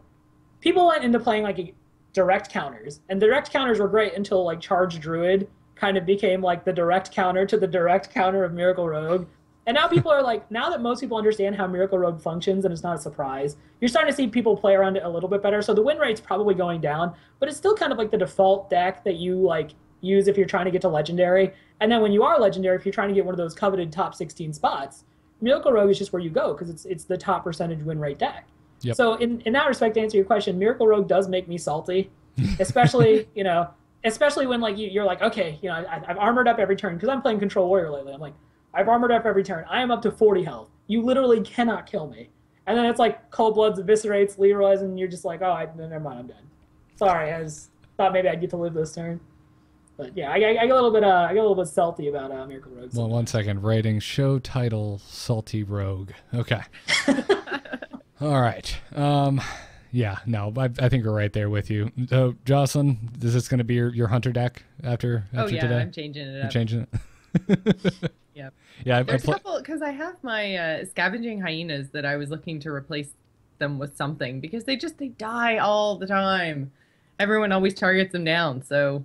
[SPEAKER 2] people went into playing, like, direct counters. And direct counters were great until, like, Charge Druid kind of became, like, the direct counter to the direct counter of Miracle Rogue. And now people are like, now that most people understand how Miracle Rogue functions and it's not a surprise, you're starting to see people play around it a little bit better. So the win rate's probably going down, but it's still kind of like the default deck that you like use if you're trying to get to Legendary. And then when you are Legendary, if you're trying to get one of those coveted top 16 spots, Miracle Rogue is just where you go because it's the top percentage win rate deck.
[SPEAKER 1] Yep.
[SPEAKER 2] So in that respect, to answer your question, Miracle Rogue does make me salty, especially especially when like you're like, okay, I've armored up every turn because I'm playing Control Warrior lately. I'm like, I've armored up every turn. I am up to 40 health. You literally cannot kill me. And then it's like Cold Bloods, Eviscerates, Leroy's, and you're just like, oh, never mind, I'm dead. Sorry, I thought maybe I'd get to live this turn. But yeah, I get a little bit salty about Miracle Rogue.
[SPEAKER 1] Well, 1 second. Rating, show title, Salty Rogue. Okay. All right. Yeah, no, I think we're right there with you. So, Jocelyn, is this going to be your hunter deck after today?
[SPEAKER 3] I'm changing it up.
[SPEAKER 1] You're changing it?
[SPEAKER 3] Yep.
[SPEAKER 1] Yeah,
[SPEAKER 3] there's a couple, because I have my Scavenging Hyenas that I was looking to replace them with something because they die all the time. Everyone always targets them down, so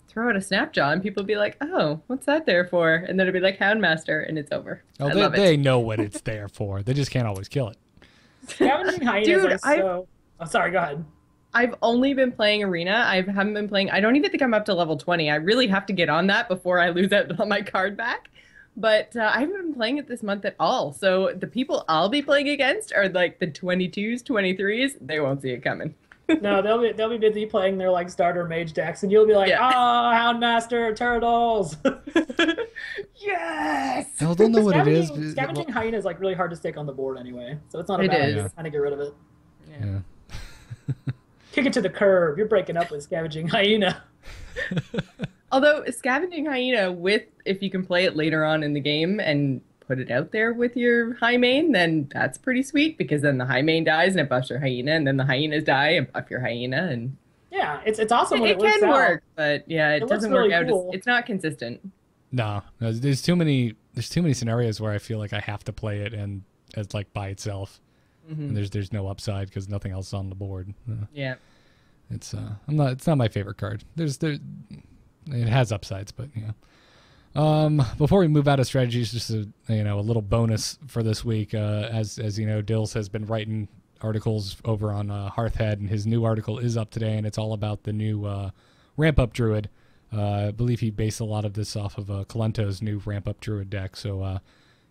[SPEAKER 3] throw out a Snapjaw and people be like, oh, what's that there for? And then it'd be like Houndmaster and it's over.
[SPEAKER 1] Oh, they know what it's there for. They just can't always kill it.
[SPEAKER 2] Scavenging Hyenas Oh, sorry, go ahead.
[SPEAKER 3] I've only been playing Arena. I haven't been playing. I don't even think I'm up to level 20. I really have to get on that before I lose out on my card back. But I haven't been playing it this month at all. So the people I'll be playing against are like the 22s, 23s. They won't see it coming.
[SPEAKER 2] No, they'll be busy playing their like starter mage decks, and you'll be like, oh, Houndmaster, Turtles.
[SPEAKER 3] Yes.
[SPEAKER 1] They'll know what it is.
[SPEAKER 2] Scavenging Hyena is like really hard to stick on the board anyway, so it's not a bad idea to kind of get rid of it.
[SPEAKER 1] Yeah.
[SPEAKER 2] Kick it to the curb. You're breaking up with Scavenging Hyena.
[SPEAKER 3] Although Scavenging Hyena, if you can play it later on in the game and put it out there with your high main, then that's pretty sweet because then the high main dies and it buffs your hyena, and then the hyenas die and buff your hyena, and
[SPEAKER 2] yeah, it's awesome when it works
[SPEAKER 3] can
[SPEAKER 2] out.
[SPEAKER 3] work, but yeah, it doesn't
[SPEAKER 2] really
[SPEAKER 3] work
[SPEAKER 2] cool.
[SPEAKER 3] out. It's not consistent.
[SPEAKER 1] No, there's too many scenarios where I feel like I have to play it and as like by itself. And there's no upside because nothing else is on the board.
[SPEAKER 3] Yeah,
[SPEAKER 1] it's not my favorite card. It has upsides, but before we move out of strategies, just a little bonus for this week. As you know, Dills has been writing articles over on Hearthhead, and his new article is up today, and it's all about the new Ramp Up Druid. I believe he based a lot of this off of Kalento's new Ramp Up Druid deck. So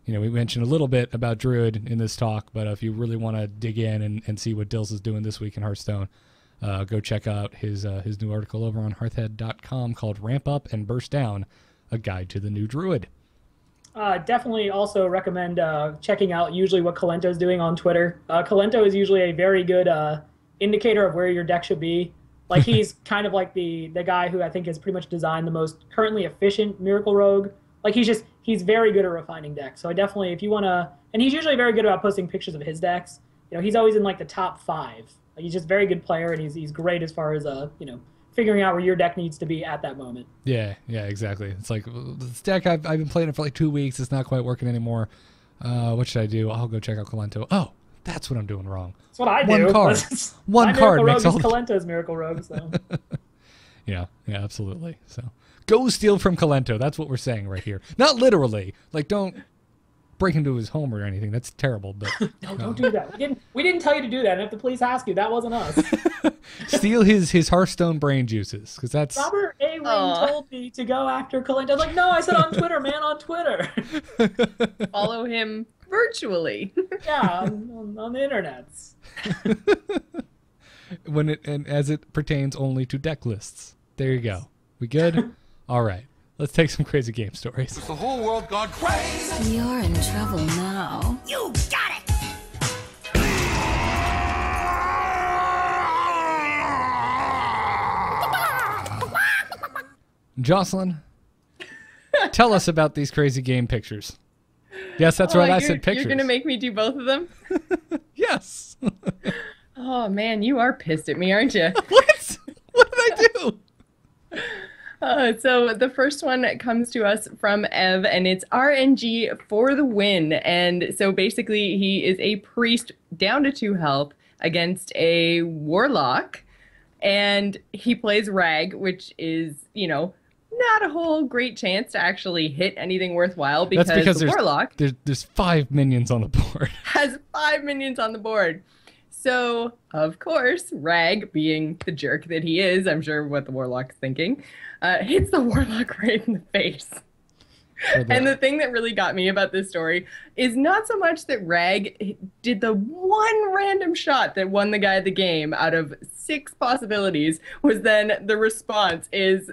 [SPEAKER 1] we mentioned a little bit about Druid in this talk, but if you really want to dig in and see what Dills is doing this week in Hearthstone, go check out his new article over on hearthhead.com called Ramp Up and Burst Down, a guide to the new Druid.
[SPEAKER 2] Definitely also recommend checking out usually what Kalento's doing on Twitter. Kalento is usually a very good indicator of where your deck should be. Like he's kind of like the guy who I think has pretty much designed the most currently efficient Miracle Rogue. Like he's very good at refining decks. So I definitely, if you want to, and he's usually very good about posting pictures of his decks. He's always in like the top 5. Like, he's just a very good player, and he's great as far as figuring out where your deck needs to be at that moment.
[SPEAKER 1] Yeah, exactly. It's like this deck I've been playing it for like 2 weeks. It's not quite working anymore. What should I do? I'll go check out Kalento. Oh, that's what I'm doing wrong.
[SPEAKER 2] That's what I do.
[SPEAKER 1] One card. One card makes all.
[SPEAKER 2] Kalento's Miracle Rogue. So.
[SPEAKER 1] Yeah, absolutely. So go steal from Kalento. That's what we're saying right here. Not literally. Like, don't break into his home or anything. That's terrible. But
[SPEAKER 2] no, don't do that. We didn't tell you to do that. And if the police ask you, that wasn't us.
[SPEAKER 1] Steal his Hearthstone brain juices, because that's
[SPEAKER 2] Robert A. Wing told me to go after Kalento. I was like, no, I said on Twitter, man, on Twitter.
[SPEAKER 3] Follow him virtually.
[SPEAKER 2] Yeah, on the internets.
[SPEAKER 1] As it pertains only to deck lists. There you go. We good? All right. Let's take some crazy game stories.
[SPEAKER 4] Is the whole world gone crazy?
[SPEAKER 5] You're in trouble now. You got it!
[SPEAKER 1] Jocelyn, tell us about these crazy game pictures. Yes, that's right. I said pictures.
[SPEAKER 3] You're going to make me do both of them?
[SPEAKER 1] Yes.
[SPEAKER 3] Oh, man, you are pissed at me, aren't you?
[SPEAKER 1] What? What did I do?
[SPEAKER 3] So the first one comes to us from Ev, and it's RNG for the win. And so basically he is a priest down to 2 health against a warlock, and he plays Rag, which is, not a whole great chance to actually hit anything worthwhile because the Warlock
[SPEAKER 1] there's 5 minions on the board.
[SPEAKER 3] Has 5 minions on the board. So, of course, Rag, being the jerk that he is, I'm sure what the Warlock's thinking, hits the Warlock right in the face. And the thing that really got me about this story is not so much that Rag did the one random shot that won the guy the game out of 6 possibilities, was then the response is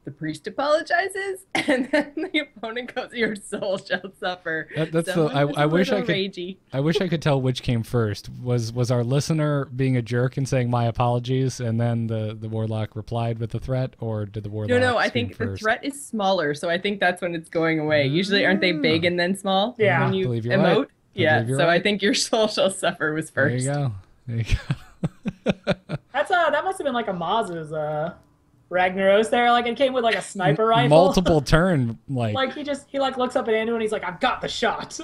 [SPEAKER 3] the priest apologizes, and then the opponent goes, "Your soul shall suffer."
[SPEAKER 1] I wish I could tell which came first. Was our listener being a jerk and saying my apologies, and then the Warlock replied with the threat, or did the Warlock?
[SPEAKER 3] No. I think the threat is smaller, so I think that's when it's going away. Usually, aren't they big and then small?
[SPEAKER 2] Yeah.
[SPEAKER 3] When you emote.
[SPEAKER 1] Right.
[SPEAKER 3] Yeah. So I think your soul shall suffer was first.
[SPEAKER 1] There you go.
[SPEAKER 2] That must have been like a Maz's Ragnaros there. Like, it came with like a sniper rifle.
[SPEAKER 1] Multiple turn,
[SPEAKER 2] like he looks up at Anduin and he's like, "I've got the shot."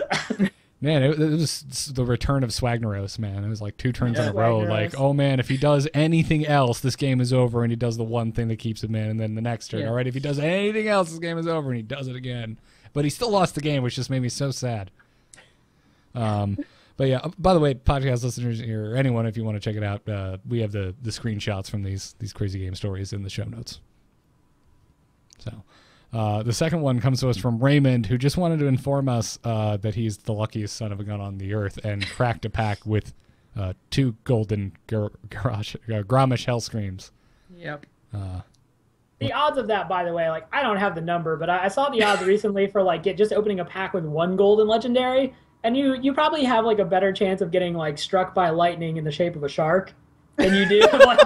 [SPEAKER 1] Man, it was the return of Swagnaros, man. It was like 2 turns in a row. Like, oh man, if he does anything else, this game is over, and he does the one thing that keeps him in, and then the next turn. All right, if he does anything else, this game is over, and he does it again. But he still lost the game, which just made me so sad. But yeah, by the way, podcast listeners or anyone, if you want to check it out, we have the screenshots from these crazy game stories in the show notes. So the second one comes to us from Raymond, who just wanted to inform us that he's the luckiest son of a gun on the earth and cracked a pack with 2 golden Grommash Hellscreams.
[SPEAKER 3] Yep.
[SPEAKER 2] The odds of that, by the way, like, I don't have the number, but I saw the odds recently for like just opening a pack with 1 golden legendary. And you probably have like a better chance of getting like struck by lightning in the shape of a shark than you do like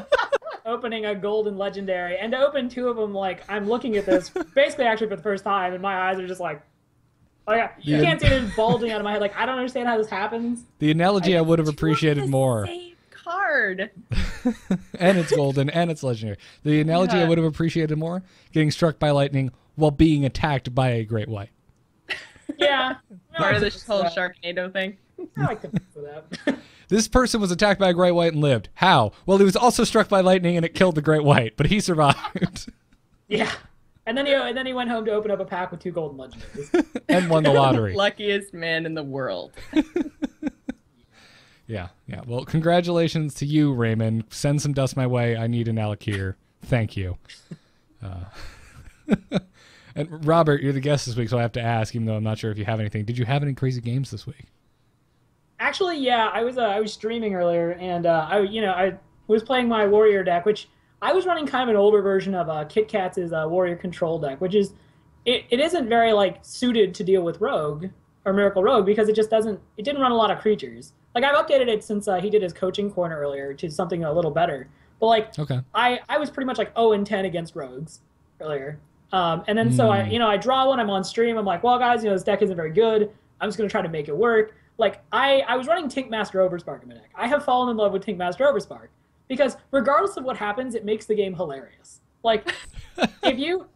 [SPEAKER 2] opening a golden legendary. And to open 2 of them, like, I'm looking at this basically actually for the first time, and my eyes are just like you can't see it bulging out of my head. Like, I don't understand how this happens.
[SPEAKER 1] The analogy I would have appreciated more.
[SPEAKER 3] Same card.
[SPEAKER 1] And it's golden and it's legendary. The analogy I would have appreciated more: getting struck by lightning while being attacked by a great white.
[SPEAKER 2] Yeah.
[SPEAKER 3] Part of this whole Sharknado thing.
[SPEAKER 2] I like to for that.
[SPEAKER 1] This person was attacked by a great white and lived. How? Well, he was also struck by lightning and it killed the great white, but he survived.
[SPEAKER 2] Yeah. And then he went home to open up a pack with 2 golden legendaries.
[SPEAKER 1] And won the lottery.
[SPEAKER 3] Luckiest man in the world.
[SPEAKER 1] Yeah. Well, congratulations to you, Raymond. Send some dust my way. I need an Alakir. Thank you. And Robert, you're the guest this week, so I have to ask, even though I'm not sure if you have anything. Did you have any crazy games this week?
[SPEAKER 2] Actually, yeah, I was streaming earlier, and I was playing my warrior deck, which I was running kind of an older version of KitKat's warrior control deck, which is it isn't very like suited to deal with rogue or Miracle Rogue because it didn't run a lot of creatures. Like, I've updated it since he did his coaching corner earlier to something a little better. But like, okay. I was pretty much like 0-10 against rogues earlier. And then so I draw one, I'm on stream, I'm like, well guys, this deck isn't very good. I'm just gonna try to make it work. Like, I was running Tinkmaster Overspark in my deck. I have fallen in love with Tinkmaster Overspark because regardless of what happens, it makes the game hilarious. Like, if you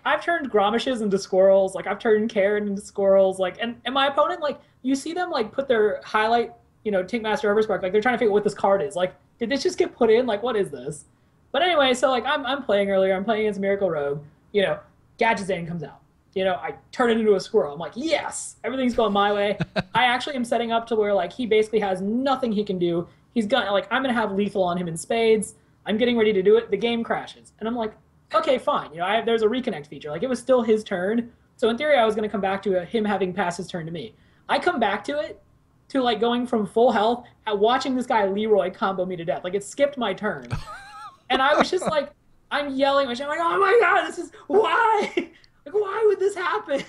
[SPEAKER 2] I've turned Grommashes into squirrels, like I've turned Karen into squirrels, like and my opponent, like, you see them like put their highlight, Tinkmaster Overspark, like they're trying to figure out what this card is. Like, did this just get put in? Like, what is this? But anyway, so like I'm playing earlier, I'm playing against Miracle Rogue. Gadgetzan comes out. I turn it into a squirrel. I'm like, yes, everything's going my way. I actually am setting up to where like he basically has nothing he can do. He's gonna I'm gonna have lethal on him in spades. I'm getting ready to do it. The game crashes, and I'm like, okay, fine. There's a reconnect feature. Like, it was still his turn, so in theory I was gonna come back to him having passed his turn to me. I come back to it to like going from full health at watching this guy Leroy combo me to death. Like, it skipped my turn, and I was just like. I'm yelling, I'm like, oh my god, this is why? Like, why would this happen?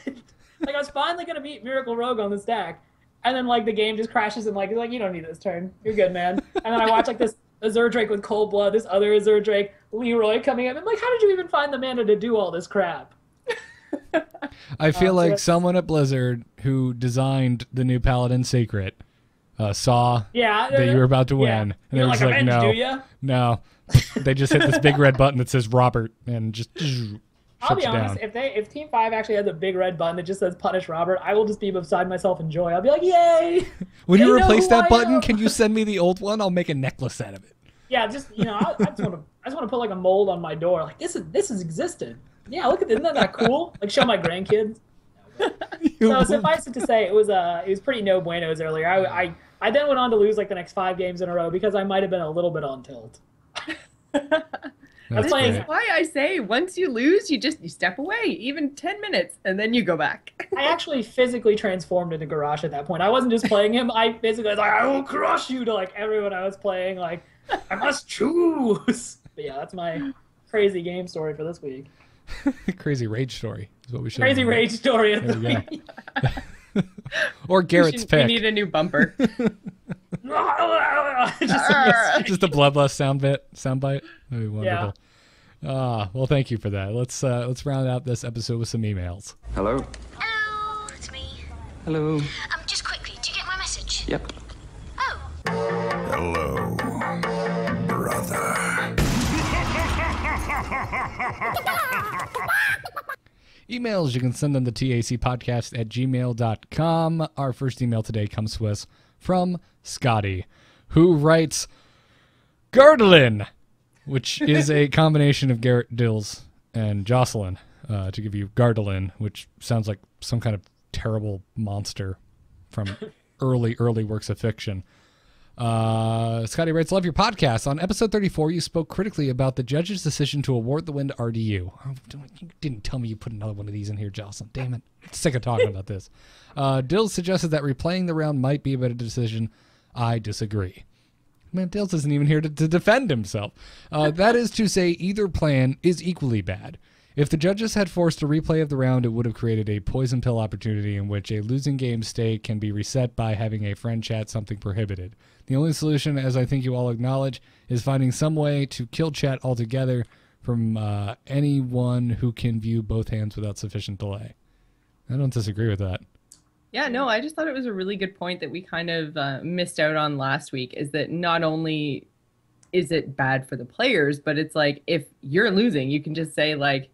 [SPEAKER 2] Like, I was finally gonna beat Miracle Rogue on this deck, and then like the game just crashes and like you don't need this turn, you're good, man. And then I watch like this Azure Drake with Cold Blood, this other Azure Drake, Leroy coming up. I'm like, how did you even find the mana to do all this crap?
[SPEAKER 1] I feel like someone at Blizzard who designed the new Paladin Secret saw that you were about to win, and they were just like, no. They just hit this big red button that says Robert and just
[SPEAKER 2] I'll be honest, if Team 5 actually has a big red button that just says punish Robert, I will just be beside myself in joy. I'll be like, yay!
[SPEAKER 1] When you replace that button, can you send me the old one? I'll make a necklace out of it.
[SPEAKER 2] Yeah, just I just want to put like a mold on my door. Like, this has existed. Yeah, look at, isn't that cool? Like, show my grandkids. So suffice it to say, it was pretty no buenos earlier. I then went on to lose like the next 5 games in a row because I might have been a little bit on tilt.
[SPEAKER 3] That's why I say once you lose, you step away, even 10 minutes, and then you go back.
[SPEAKER 2] I actually physically transformed into Garrosh at that point. I wasn't just playing him. I physically was like, I will crush you to like everyone I was playing. Like, I must choose. But yeah, that's my crazy game story for this week.
[SPEAKER 1] Crazy rage story is what we should.
[SPEAKER 2] Crazy rage story of the week.
[SPEAKER 1] Or Garrett's pick.
[SPEAKER 3] We need a new bumper.
[SPEAKER 1] Just a bloodlust sound bite. That'd be wonderful. Yeah. Well, thank you for that. Let's round out this episode with some emails.
[SPEAKER 6] Hello.
[SPEAKER 5] Hello, it's me.
[SPEAKER 6] Hello.
[SPEAKER 5] Just quickly, do you get my message?
[SPEAKER 6] Yep.
[SPEAKER 5] Oh.
[SPEAKER 4] Hello, brother.
[SPEAKER 1] Emails, you can send them to tacpodcast@gmail.com. Our first email today comes to us from Scotty, who writes Gardelin, which is a combination of Garrett Dills and Jocelyn, to give you Gardelin, which sounds like some kind of terrible monster from early works of fiction. Scotty writes, love your podcast. On episode 34, you spoke critically about the judge's decision to award the win to RDU. Oh, you didn't tell me you put another one of these in here, Jocelyn. Damn it. I'm sick of talking about this. Dills suggested that replaying the round might be a better decision. I disagree. Man, Dills isn't even here to defend himself. That is to say, either plan is equally bad. If the judges had forced a replay of the round, it would have created a poison pill opportunity in which a losing game state can be reset by having a friend chat something prohibited. The only solution, as I think you all acknowledge, is finding some way to kill chat altogether from anyone who can view both hands without sufficient delay. I don't disagree with that.
[SPEAKER 3] Yeah, no, I just thought it was a really good point that we kind of missed out on last week, is that not only is it bad for the players, but it's like, if you're losing, you can just say, like,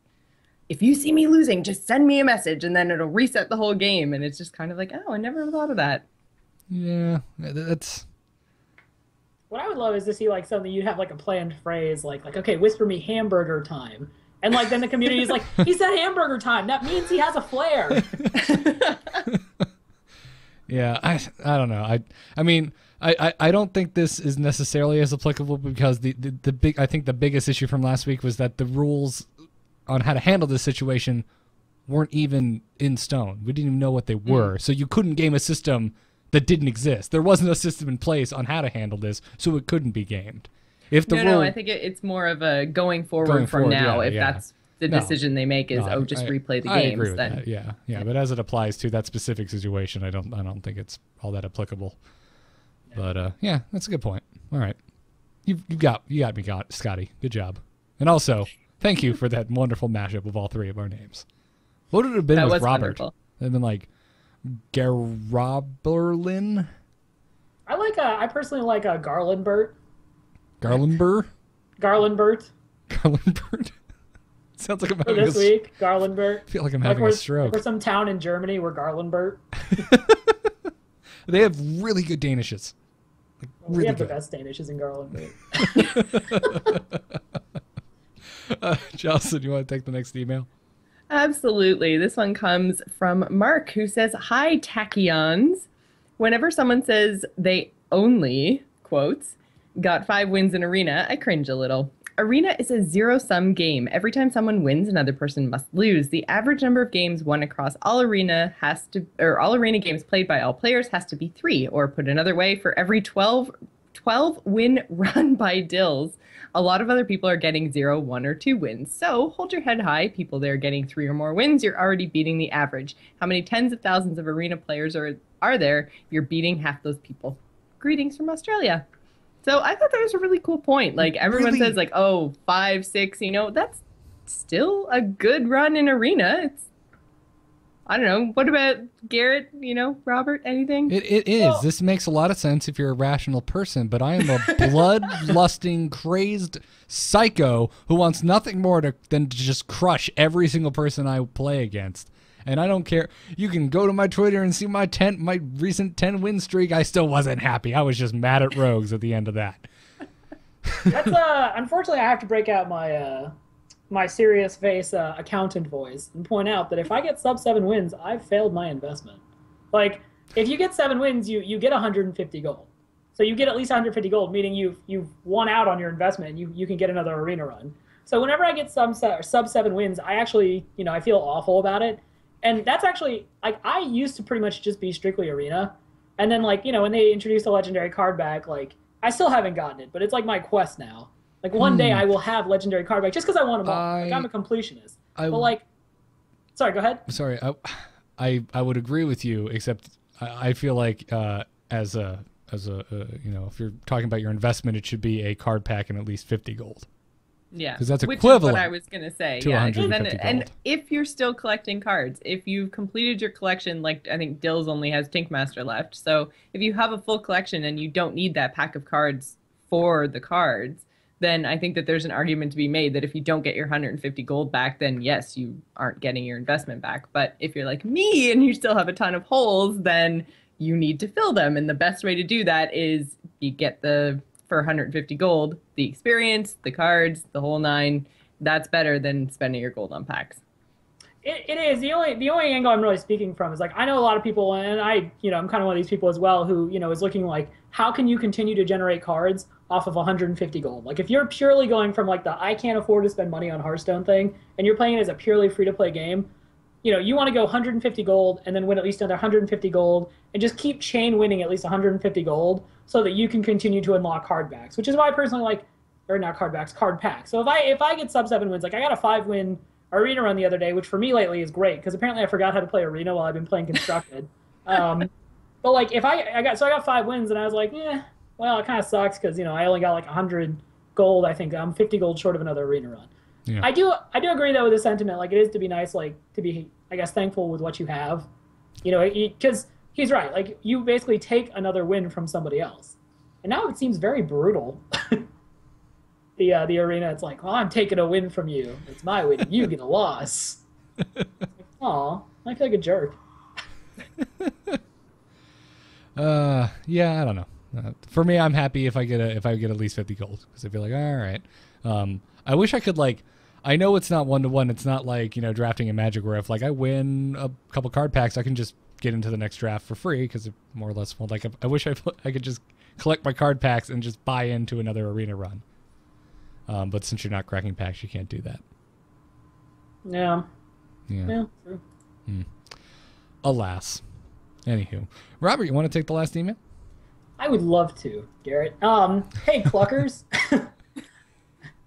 [SPEAKER 3] if you see me losing, just send me a message, and then it'll reset the whole game. And it's just kind of like, oh, I never thought of that.
[SPEAKER 1] Yeah, that's...
[SPEAKER 2] What I would love is to see like something you'd have like a planned phrase like okay, whisper me hamburger time, and like then the community is like, he said hamburger time. That means he has a flare.
[SPEAKER 1] Yeah, I don't know. I mean I don't think this is necessarily as applicable because the big, I think the biggest issue from last week was that the rules on how to handle this situation weren't even in stone. We didn't even know what they were, so you couldn't game a system that didn't exist. There wasn't a system in place on how to handle this, so it couldn't be gamed. If the
[SPEAKER 3] no, I think it's more of a going forward from now.
[SPEAKER 1] Yeah,
[SPEAKER 3] if that's the decision they make is just replay the games.
[SPEAKER 1] I agree with
[SPEAKER 3] then
[SPEAKER 1] that. Yeah. But as it applies to that specific situation, I don't think it's all that applicable. But yeah, that's a good point. All right, you got me, Scotty. Good job. And also, thank you for that wonderful mashup of all three of our names. What would it have been with Robert? It'd have been like Garoberlin.
[SPEAKER 2] I personally like Garlandbert.
[SPEAKER 1] Garlandbert. Sounds like I'm having
[SPEAKER 2] this week. Garlandbert.
[SPEAKER 1] I feel like I'm having a stroke.
[SPEAKER 2] For some town in Germany, we're Garlandbert.
[SPEAKER 1] They have really good Danishes. Like, really
[SPEAKER 2] we have
[SPEAKER 1] good.
[SPEAKER 2] The best Danishes in Garlandbert.
[SPEAKER 1] Jocelyn, you want to take the next email?
[SPEAKER 3] Absolutely. This one comes from Mark, who says, hi, Tachyons. Whenever someone says they only, quotes, got 5 wins in Arena, I cringe a little. Arena is a zero-sum game. Every time someone wins, another person must lose. The average number of games won across all arena games played by all players has to be 3. Or put another way, for every 12 win run by Dills, a lot of other people are getting 0, 1, or 2 wins. So hold your head high. People that are getting 3 or more wins, you're already beating the average. How many tens of thousands of arena players are there? You're beating half those people. Greetings from Australia. So I thought that was a really cool point. Like, everyone says, like, oh, 5, 6, that's still a good run in Arena. It's, I don't know. What about Garrett, Robert, anything?
[SPEAKER 1] It is. Well, this makes a lot of sense if you're a rational person, but I am a blood-lusting, crazed psycho who wants nothing more than to just crush every single person I play against. And I don't care. You can go to my Twitter and see my recent 10-win streak. I still wasn't happy. I was just mad at Rogues at the end of that.
[SPEAKER 2] That's unfortunately, I have to break out my my serious face accountant voice and point out that if I get sub 7 wins, I've failed my investment. Like, if you get 7 wins, you get 150 gold. So you get at least 150 gold, meaning you've won out on your investment and you can get another arena run. So whenever I get sub 7 wins, I actually, I feel awful about it. And that's actually, like, I used to pretty much just be strictly arena. And then, like, when they introduced the legendary card back, like, I still haven't gotten it, but it's like my quest now. Like, one day I will have legendary card back just because I want them all. Like, I'm a completionist. But, like, sorry, go ahead.
[SPEAKER 1] Sorry, I would agree with you, except I feel like as a if you're talking about your investment, it should be a card pack and at least 50 gold.
[SPEAKER 3] Yeah,
[SPEAKER 1] because that's
[SPEAKER 3] which
[SPEAKER 1] equivalent.
[SPEAKER 3] Is what I was gonna say.
[SPEAKER 1] To 150 gold.
[SPEAKER 3] And if you're still collecting cards, if you've completed your collection, like I think Dills only has Tinkmaster left, so if you have a full collection and you don't need that pack of cards for the cards, then I think that there's an argument to be made that if you don't get your 150 gold back, then yes, you aren't getting your investment back. But if you're like me and you still have a ton of holes, then you need to fill them. And the best way to do that is you get for 150 gold, the experience, the cards, the whole 9. That's better than spending your gold on packs.
[SPEAKER 2] It is. The only angle I'm really speaking from is, like, I know a lot of people, and I'm kind of one of these people as well, who, is looking like, how can you continue to generate cards off of 150 gold? Like, if you're purely going from, like, the I can't afford to spend money on Hearthstone thing, and you're playing it as a purely free-to-play game, you want to go 150 gold and then win at least another 150 gold and just keep chain winning at least 150 gold so that you can continue to unlock card backs, which is why I personally like, or not card backs, card packs. So if I get sub 7 wins, like I got a 5-win arena run the other day, which for me lately is great because apparently I forgot how to play arena while I've been playing constructed. But like if I got 5 wins and I was like, well, it kind of sucks because I only got like 100 gold. I think I'm 50 gold short of another arena run. Yeah. I do agree though with the sentiment. Like, it is to be nice, like to be, I guess, thankful with what you have, because he's right. Like, you basically take another win from somebody else, and now it seems very brutal. The arena, it's like, well, I'm taking a win from you. It's my win. You get a loss. Aw, I feel like a jerk.
[SPEAKER 1] Yeah, I don't know. For me, I'm happy if I get at least 50 gold because I feel like, all right. I wish I could, like, I know it's not 1-to-1. It's not like, drafting in Magic where if, like, I win a couple card packs, I can just get into the next draft for free because it more or less, well, like, I wish I could just collect my card packs and just buy into another arena run. But since you're not cracking packs, you can't do that.
[SPEAKER 2] Yeah. True.
[SPEAKER 1] Alas. Anywho. Robert, you want to take the last email?
[SPEAKER 2] I would love to, Garrett. Hey, Cluckers.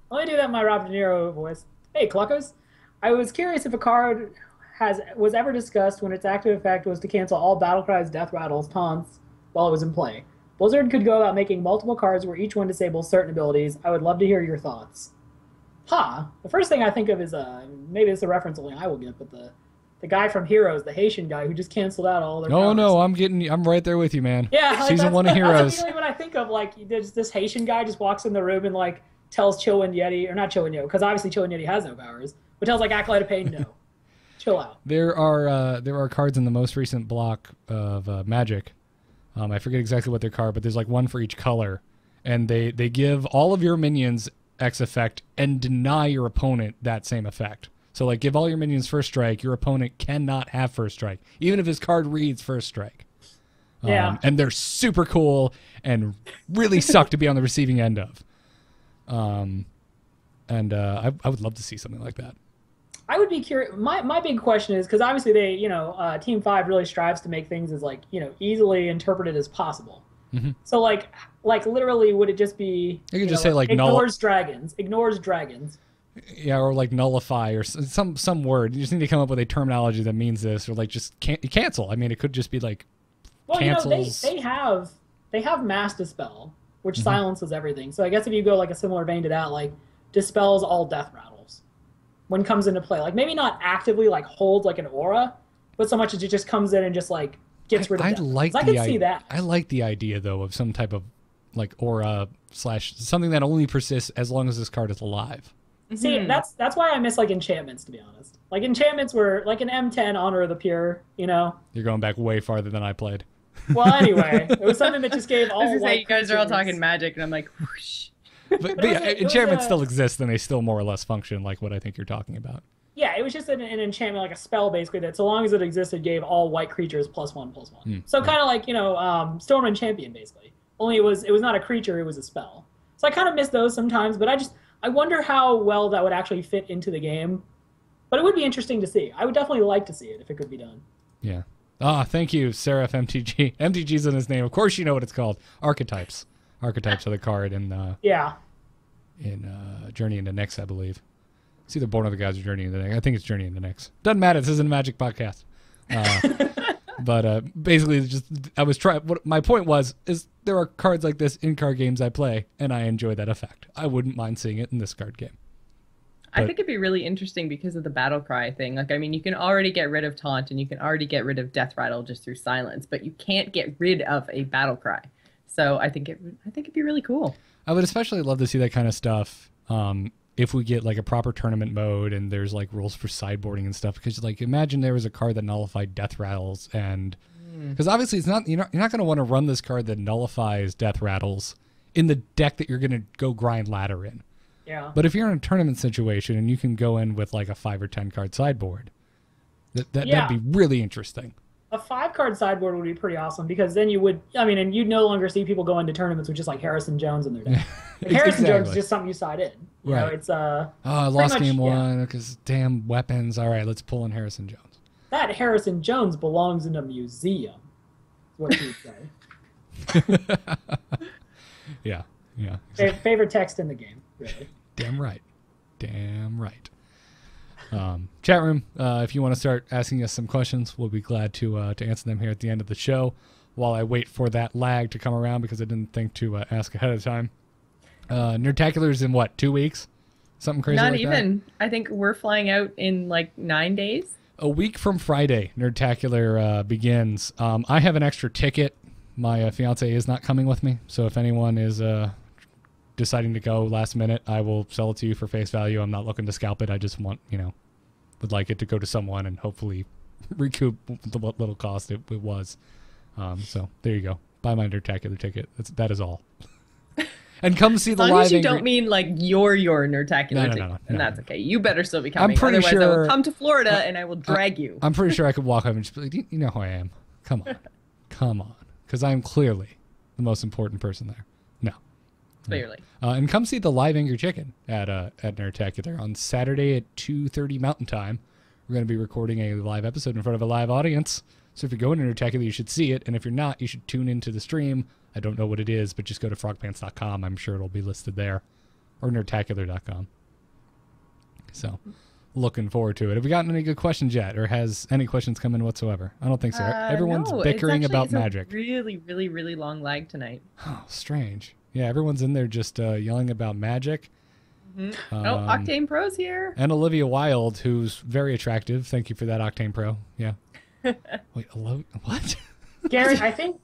[SPEAKER 2] Let me do that in my Robert De Niro voice. Hey, Cluckers. I was curious if a card was ever discussed when its active effect was to cancel all battle cries, death rattles, taunts while it was in play. Blizzard could go about making multiple cards where each one disables certain abilities. I would love to hear your thoughts. The first thing I think of is, maybe it's a reference only I will get, but the guy from Heroes, the Haitian guy who just canceled out all their
[SPEAKER 1] No,
[SPEAKER 2] powers.
[SPEAKER 1] no, I'm right there with you, man.
[SPEAKER 2] Yeah, like,
[SPEAKER 1] Season 1 of Heroes.
[SPEAKER 2] That's what I think of. Like, this Haitian guy just walks in the room and, like, tells Chillwind Yeti, or not Chillwind Yeti, because obviously Chillwind Yeti has no powers, but tells, like, Acolyte of Pain, no. Chill out.
[SPEAKER 1] There are cards in the most recent block of Magic. I forget exactly what they're called, but there's like one for each color, and they give all of your minions X effect and deny your opponent that same effect. So, like, give all your minions first strike. Your opponent cannot have first strike, even if his card reads first strike.
[SPEAKER 2] Yeah.
[SPEAKER 1] And they're super cool and really suck to be on the receiving end of. I would love to see something like that.
[SPEAKER 2] I would be curious. My big question is, because obviously they, Team 5 really strives to make things as, like, easily interpreted as possible. Mm-hmm. So, like literally, would it just be...
[SPEAKER 1] You could just say, like,
[SPEAKER 2] ignores dragons.
[SPEAKER 1] Yeah, or, like, nullify, or some word. You just need to come up with a terminology that means this, or, like, just cancel. I mean, it could just be, like, cancels.
[SPEAKER 2] They have Mass Dispel, which silences everything. So I guess if you go, like, a similar vein to that, like, dispels all death rattles when it comes into play. Like, maybe not actively, like, holds, like, an aura, but so much as it just comes in and just, like, gets rid of death. I can see that.
[SPEAKER 1] I like the idea, though, of some type of, like, aura / something that only persists as long as this card is alive.
[SPEAKER 2] See, that's why I miss, like, enchantments, to be honest. Like, enchantments were, like, an M10 Honor of the Pure, You're
[SPEAKER 1] going back way farther than I played.
[SPEAKER 2] Well, anyway, it was something that just gave all...
[SPEAKER 3] You guys are all talking Magic, and I'm like, whoosh.
[SPEAKER 1] But yeah, enchantments still exist, and they still more or less function like what I think you're talking about.
[SPEAKER 2] Yeah, it was just an enchantment, like a spell, basically, that so long as it existed, gave all white creatures +1/+1. So kind of like, Stormwind Champion, basically. Only it was not a creature, it was a spell. So I kind of miss those sometimes, but I wonder how well that would actually fit into the game. But it would be interesting to see. I would definitely like to see it if it could be done.
[SPEAKER 1] Yeah. Thank you, Seraph MTG. MTG's in his name. Of course you know what it's called. Archetypes. Archetypes are the card in Journey into Nyx, I believe. It's either Born of the Gods or Journey into Nyx. I think it's Journey into Nyx. Doesn't matter. This isn't a Magic podcast. But basically, my point was there are cards like this in card games I play, and I enjoy that effect. I wouldn't mind seeing it in this card game.
[SPEAKER 3] I think it'd be really interesting because of the battle cry thing. Like, I mean, you can already get rid of taunt and you can already get rid of death rattle just through silence, but you can't get rid of a battle cry. So I think it'd be really cool.
[SPEAKER 1] I would especially love to see that kind of stuff if we get like a proper tournament mode and there's like rules for sideboarding and stuff. Because like imagine there was a card that nullified death rattles, and because obviously it's not you're not going to want to run this card that nullifies death rattles in the deck that you're going to go grind ladder in.
[SPEAKER 2] Yeah.
[SPEAKER 1] But if you're in a tournament situation and you can go in with like a 5 or 10 card sideboard, that'd be really interesting.
[SPEAKER 2] A 5-card sideboard would be pretty awesome because then and you'd no longer see people go into tournaments with just like Harrison Jones in their deck. Harrison Jones is just something you side in. You know, it's
[SPEAKER 1] I lost game one because damn weapons. All right, let's pull in Harrison Jones.
[SPEAKER 2] That Harrison Jones belongs in a museum. Is what you would say.
[SPEAKER 1] Yeah.
[SPEAKER 2] Favorite text in the game, really.
[SPEAKER 1] Damn right. Chat room, if you want to start asking us some questions, we'll be glad to answer them here at the end of the show while I wait for that lag to come around because I didn't think to ask ahead of time. Nerdtacular's in what, 2 weeks? Something crazy
[SPEAKER 3] Not
[SPEAKER 1] like
[SPEAKER 3] even.
[SPEAKER 1] that?
[SPEAKER 3] I think we're flying out in like 9 days.
[SPEAKER 1] A week from Friday, Nerdtacular begins. I have an extra ticket. My fiance is not coming with me, so if anyone is deciding to go last minute, I will sell it to you for face value. I'm not looking to scalp it. I just want, would like it to go to someone and hopefully recoup what little cost it was. So there you go. Buy my Nerdtacular ticket. That is all. And come see the live.
[SPEAKER 3] As long as you don't mean like your Nerdtacular ticket, and that's okay. You better still be coming.
[SPEAKER 1] I'm pretty
[SPEAKER 3] Otherwise,
[SPEAKER 1] sure
[SPEAKER 3] I will come to Florida and I will drag you.
[SPEAKER 1] I'm pretty sure I could walk up and just be like, you know who I am. Come on. Because I am clearly the most important person there. No.
[SPEAKER 3] Clearly.
[SPEAKER 1] And come see the live Angry Chicken at Nerdtacular on Saturday at 2:30 Mountain Time. We're going to be recording a live episode in front of a live audience. So if you're going to Nerdtacular, you should see it. And if you're not, you should tune into the stream. I don't know what it is, but just go to frogpants.com. I'm sure it'll be listed there. Or nerdtacular.com. So looking forward to it. Have we gotten any good questions yet? Or has any questions come in whatsoever? I don't think so. Everyone's bickering about Magic.
[SPEAKER 3] Really, really, really long lag tonight.
[SPEAKER 1] Oh, strange. Yeah, everyone's in there just yelling about Magic.
[SPEAKER 3] Mm-hmm. Octane Pro's here.
[SPEAKER 1] And Olivia Wilde, who's very attractive. Thank you for that, Octane Pro. Yeah. Wait, what?
[SPEAKER 2] Garrett, I think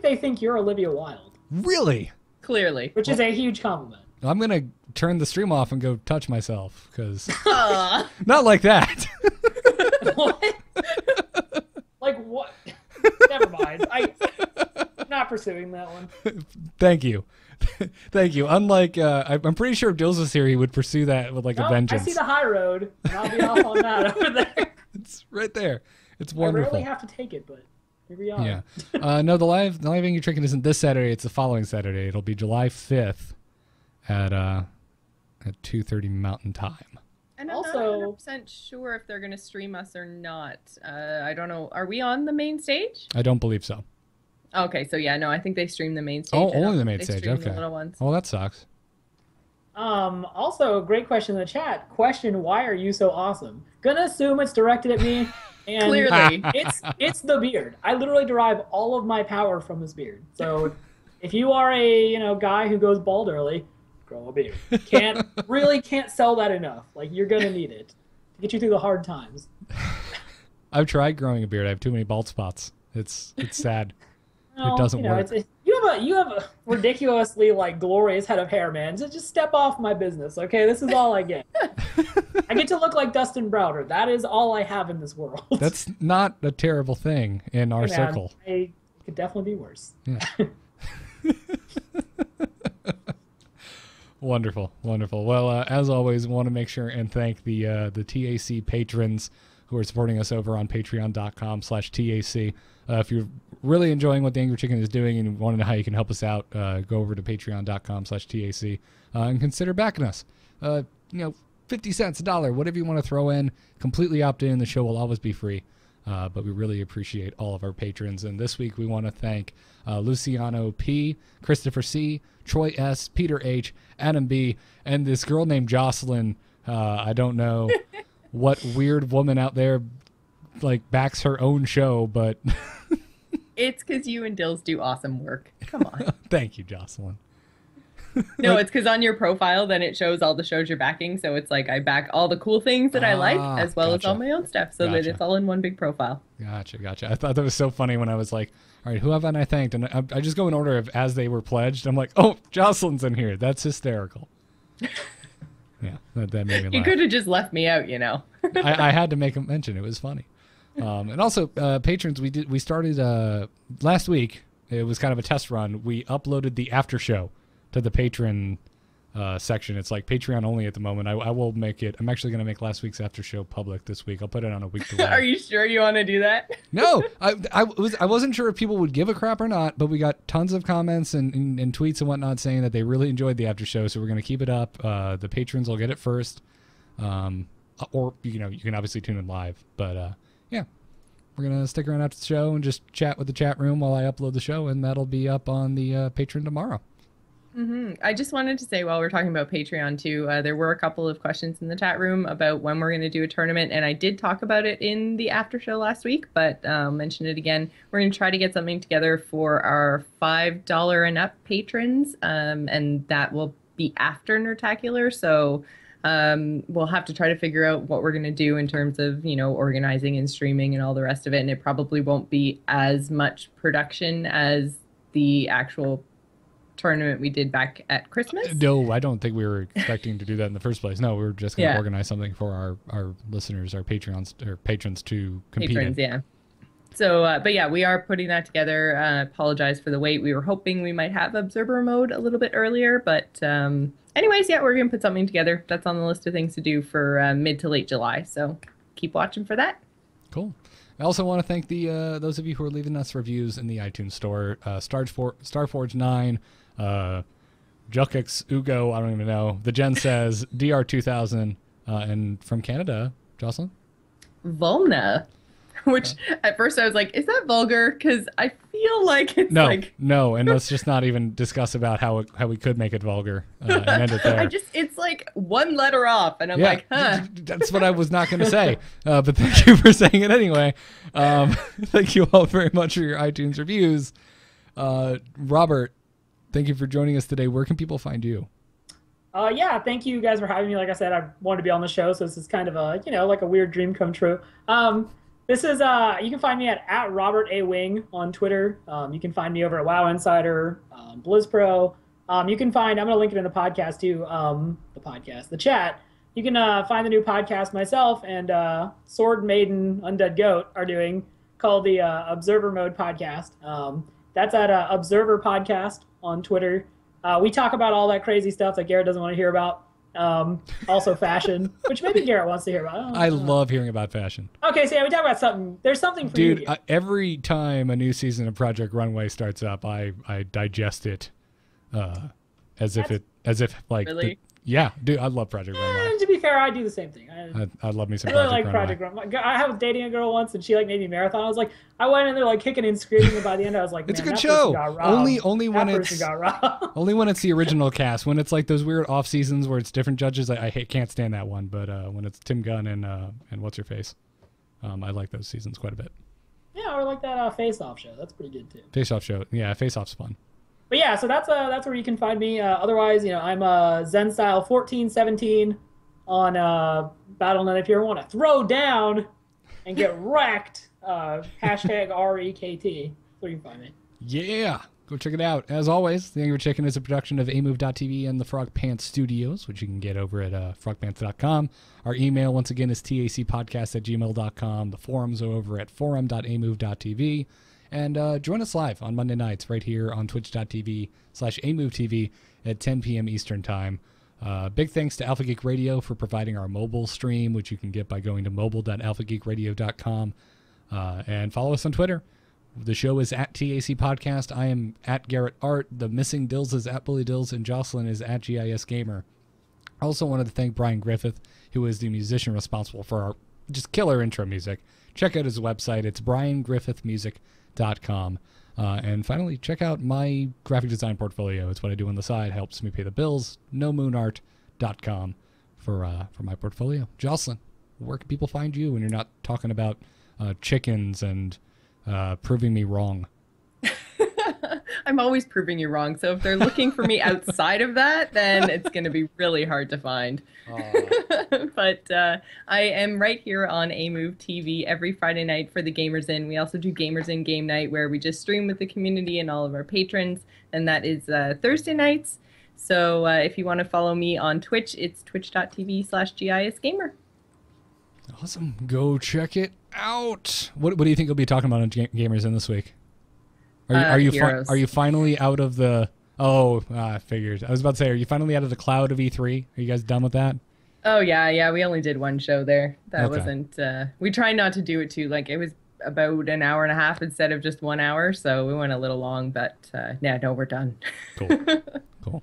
[SPEAKER 2] they think you're Olivia Wilde.
[SPEAKER 1] Really?
[SPEAKER 3] Clearly.
[SPEAKER 2] Which is a huge compliment.
[SPEAKER 1] I'm going to turn the stream off and go touch myself, because... Not like that.
[SPEAKER 2] What? Like what? Never mind. I'm not pursuing that one.
[SPEAKER 1] Thank you. Thank you. Unlike, I'm pretty sure if Dills was here, he would pursue that with like a vengeance.
[SPEAKER 2] I see the high road, and I'll be off on that over there.
[SPEAKER 1] It's right there. It's wonderful.
[SPEAKER 2] I rarely have to take it, but here we are.
[SPEAKER 1] Yeah. No, the live Angry Chicken isn't this Saturday. It's the following Saturday. It'll be July 5th at 2:30 Mountain Time.
[SPEAKER 3] And I'm not 100% sure if they're going to stream us or not. I don't know. Are we on the main stage?
[SPEAKER 1] I don't believe so.
[SPEAKER 3] Okay, so yeah, no, I think they stream the main stage.
[SPEAKER 1] Oh, only the main stage. Okay.
[SPEAKER 3] The little ones.
[SPEAKER 1] Well, that sucks.
[SPEAKER 2] Also, great question in the chat. Question: why are you so awesome? Gonna assume it's directed at me. And
[SPEAKER 3] clearly,
[SPEAKER 2] it's the beard. I literally derive all of my power from this beard. So, if you are a guy who goes bald early, grow a beard. Can't sell that enough. Like, you're gonna need it to get you through the hard times.
[SPEAKER 1] I've tried growing a beard. I have too many bald spots. It's sad. It doesn't work.
[SPEAKER 2] You have a ridiculously glorious head of hair, man. So just step off my business, okay? This is all I get. I get to look like Dustin Browder. That is all I have in this world.
[SPEAKER 1] That's not a terrible thing in our circle.
[SPEAKER 2] It could definitely be worse.
[SPEAKER 1] Yeah. Wonderful, wonderful. Well, as always, want to make sure and thank the TAC patrons who are supporting us over on patreon.com/TAC. If you're really enjoying what the Angry Chicken is doing and want to know how you can help us out, go over to patreon.com/TAC and consider backing us. 50 cents, $1, whatever you want to throw in, completely opt in. The show will always be free. But we really appreciate all of our patrons. And this week we want to thank Luciano P., Christopher C., Troy S., Peter H., Adam B., and this girl named Jocelyn. I don't know what weird woman out there backs her own show, but
[SPEAKER 3] it's because you and Dills do awesome work. Come on.
[SPEAKER 1] Thank you, Jocelyn.
[SPEAKER 3] No, it's because on your profile, then it shows all the shows you're backing. So it's like I back all the cool things that I like, as well as all my own stuff, so that it's all in one big profile.
[SPEAKER 1] Gotcha. I thought that was so funny when I was like, all right, who haven't I thanked? And I just go in order of as they were pledged. I'm like, oh, Jocelyn's in here. That's hysterical. Yeah, that made me laugh.
[SPEAKER 3] You could have just left me out,
[SPEAKER 1] I had to make a mention. It was funny. And also, patrons, we started last week. It was kind of a test run. We uploaded the after show to the patron section. It's like Patreon only at the moment. I will make it. I'm actually going to make last week's after show public this week. I'll put it on a week delay.
[SPEAKER 3] Are you sure you want to do that?
[SPEAKER 1] No, I wasn't sure if people would give a crap or not, but we got tons of comments and tweets and whatnot saying that they really enjoyed the after show. So we're going to keep it up. The patrons will get it first. Or, you can obviously tune in live, but yeah. We're going to stick around after the show and just chat with the chat room while I upload the show, and that'll be up on the Patreon tomorrow.
[SPEAKER 3] Mm-hmm. I just wanted to say, while we're talking about Patreon too, there were a couple of questions in the chat room about when we're going to do a tournament, and I did talk about it in the after show last week, but mention it again. We're going to try to get something together for our $5 and up patrons, and that will be after Nerdtacular, so we'll have to try to figure out what we're going to do in terms of, organizing and streaming and all the rest of it, and it probably won't be as much production as the actual tournament we did back at Christmas.
[SPEAKER 1] No, I don't think we were expecting to do that in the first place. No, we were just going to organize something for our listeners, our patrons to compete in.
[SPEAKER 3] Yeah. So, but yeah, we are putting that together. Apologize for the wait. We were hoping we might have observer mode a little bit earlier, but anyways, yeah, we're going to put something together. That's on the list of things to do for mid to late July. So keep watching for that.
[SPEAKER 1] Cool. I also want to thank those of you who are leaving us reviews in the iTunes store. Starforge 9, Jukix Ugo, I don't even know. The Jen says DR2000, and from Canada, Jocelyn?
[SPEAKER 3] Volna. Which at first I was like, is that vulgar? Because I feel like it's
[SPEAKER 1] No, and let's just not even discuss about how we could make it vulgar and end it there.
[SPEAKER 3] It's like one letter off, and I'm like, huh.
[SPEAKER 1] That's what I was not going to say, but thank you for saying it anyway. Thank you all very much for your iTunes reviews. Robert, thank you for joining us today. Where can people find you?
[SPEAKER 2] Yeah, thank you guys for having me. Like I said, I wanted to be on the show, so this is kind of a, like a weird dream come true. This is, you can find me at Robert A. Wing on Twitter. You can find me over at WoW Insider, BlizzPro. You can find, I'm going to link it in the podcast too, the chat. You can find the new podcast myself and Sword Maiden Undead Goat are doing, called the Observer Mode Podcast. That's at Observer Podcast on Twitter. We talk about all that crazy stuff that Garrett doesn't want to hear about. Also fashion, which maybe Garrett wants to hear about.
[SPEAKER 1] I love hearing about fashion.
[SPEAKER 2] Okay, so yeah, we talk about something. There's something for you.
[SPEAKER 1] Dude, every time a new season of Project Runway starts up, I digest it as if
[SPEAKER 3] really?
[SPEAKER 1] Yeah, dude, I love Project Runway.
[SPEAKER 2] To be fair, I do the same thing.
[SPEAKER 1] I love me some
[SPEAKER 2] I really
[SPEAKER 1] Project
[SPEAKER 2] like Project Runway. I was dating a girl once, and she made me marathon. I was like, I went in there like kicking and screaming, and by the end, I was like,
[SPEAKER 1] it's a
[SPEAKER 2] man,
[SPEAKER 1] good show. Only when it's the original cast. When it's like those weird off seasons where it's different judges, I can't stand that one. But when it's Tim Gunn and what's her face, I like those seasons quite a bit.
[SPEAKER 2] Yeah, or like that Face Off show. That's pretty good too.
[SPEAKER 1] Face Off show, yeah, Face Off's fun.
[SPEAKER 2] But yeah, so that's where you can find me. Otherwise, I'm Zen Style 1417 on Battle.net. If you ever want to throw down and get wrecked, hashtag REKT. That's where you can find me.
[SPEAKER 1] Yeah, go check it out. As always, The Angry Chicken is a production of amove.tv and the Frog Pants Studios, which you can get over at frogpants.com. Our email, once again, is tacpodcast@gmail.com. The forums are over at forum.amove.tv. And join us live on Monday nights right here on twitch.tv/AMoveTV at 10 p.m. Eastern Time. Big thanks to Alpha Geek Radio for providing our mobile stream, which you can get by going to mobile.alphageekradio.com. And follow us on Twitter. The show is at TAC Podcast. I am at Garrett Art. The Missing Dills is at Bully Dills, and Jocelyn is at GIS Gamer. I also wanted to thank Brian Griffith, who is the musician responsible for our just killer intro music. Check out his website. It's briangriffithmusic.com. And finally, check out my graphic design portfolio. It's what I do on the side. Helps me pay the bills. nomoonart.com for my portfolio. Jocelyn, where can people find you when you're not talking about chickens and proving me wrong?
[SPEAKER 3] I'm always proving you wrong. So if they're looking for me outside of that, then it's going to be really hard to find. But I am right here on AMove TV every Friday night for the Gamers Inn. We also do Gamers Inn Game Night, where we just stream with the community and all of our patrons. And that is Thursday nights. So if you want to follow me on Twitch, it's twitch.tv/GISgamer.
[SPEAKER 1] Awesome. Go check it out. What do you think we'll be talking about on Gamers Inn this week? Are you finally out of the... I figured. I was about to say, are you finally out of the cloud of E3? Are you guys done with that?
[SPEAKER 3] Oh, yeah. We only did one show there. That wasn't... we try not to do it too. Like, it was about an hour and a half instead of just 1 hour, so we went a little long, but we're done.
[SPEAKER 1] Cool.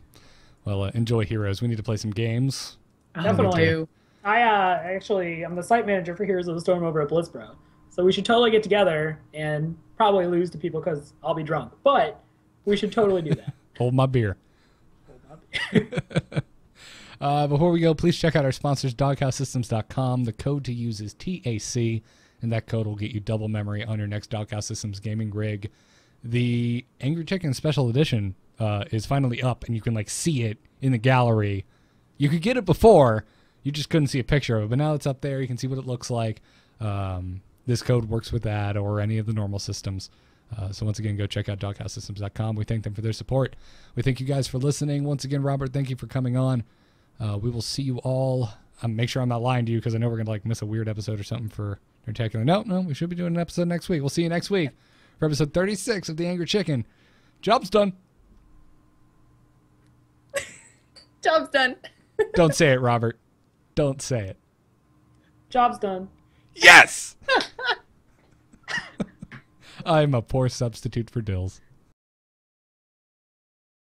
[SPEAKER 1] Well, enjoy Heroes. We need to play some games.
[SPEAKER 2] Definitely. I'm the site manager for Heroes of the Storm over at Blitzbro. So we should totally get together and probably lose to people because I'll be drunk. But we should totally do that.
[SPEAKER 1] Hold my beer. Before we go, please check out our sponsors, DogHouseSystems.com. The code to use is TAC, and that code will get you double memory on your next Doghouse Systems gaming rig. The Angry Chicken Special Edition is finally up, and you can see it in the gallery. You could get it before, you just couldn't see a picture of it, but now it's up there. You can see what it looks like. This code works with that or any of the normal systems. So once again, go check out DogHouseSystems.com. We thank them for their support. We thank you guys for listening. Once again, Robert, thank you for coming on. We will see you all. Make sure I'm not lying to you because I know we're going to miss a weird episode or something for Spectacular. No, we should be doing an episode next week. We'll see you next week for episode 36 of The Angry Chicken. Job's done.
[SPEAKER 3] Job's done.
[SPEAKER 1] Don't say it, Robert. Don't say it.
[SPEAKER 2] Job's done.
[SPEAKER 1] Yes! I'm a poor substitute for Dills.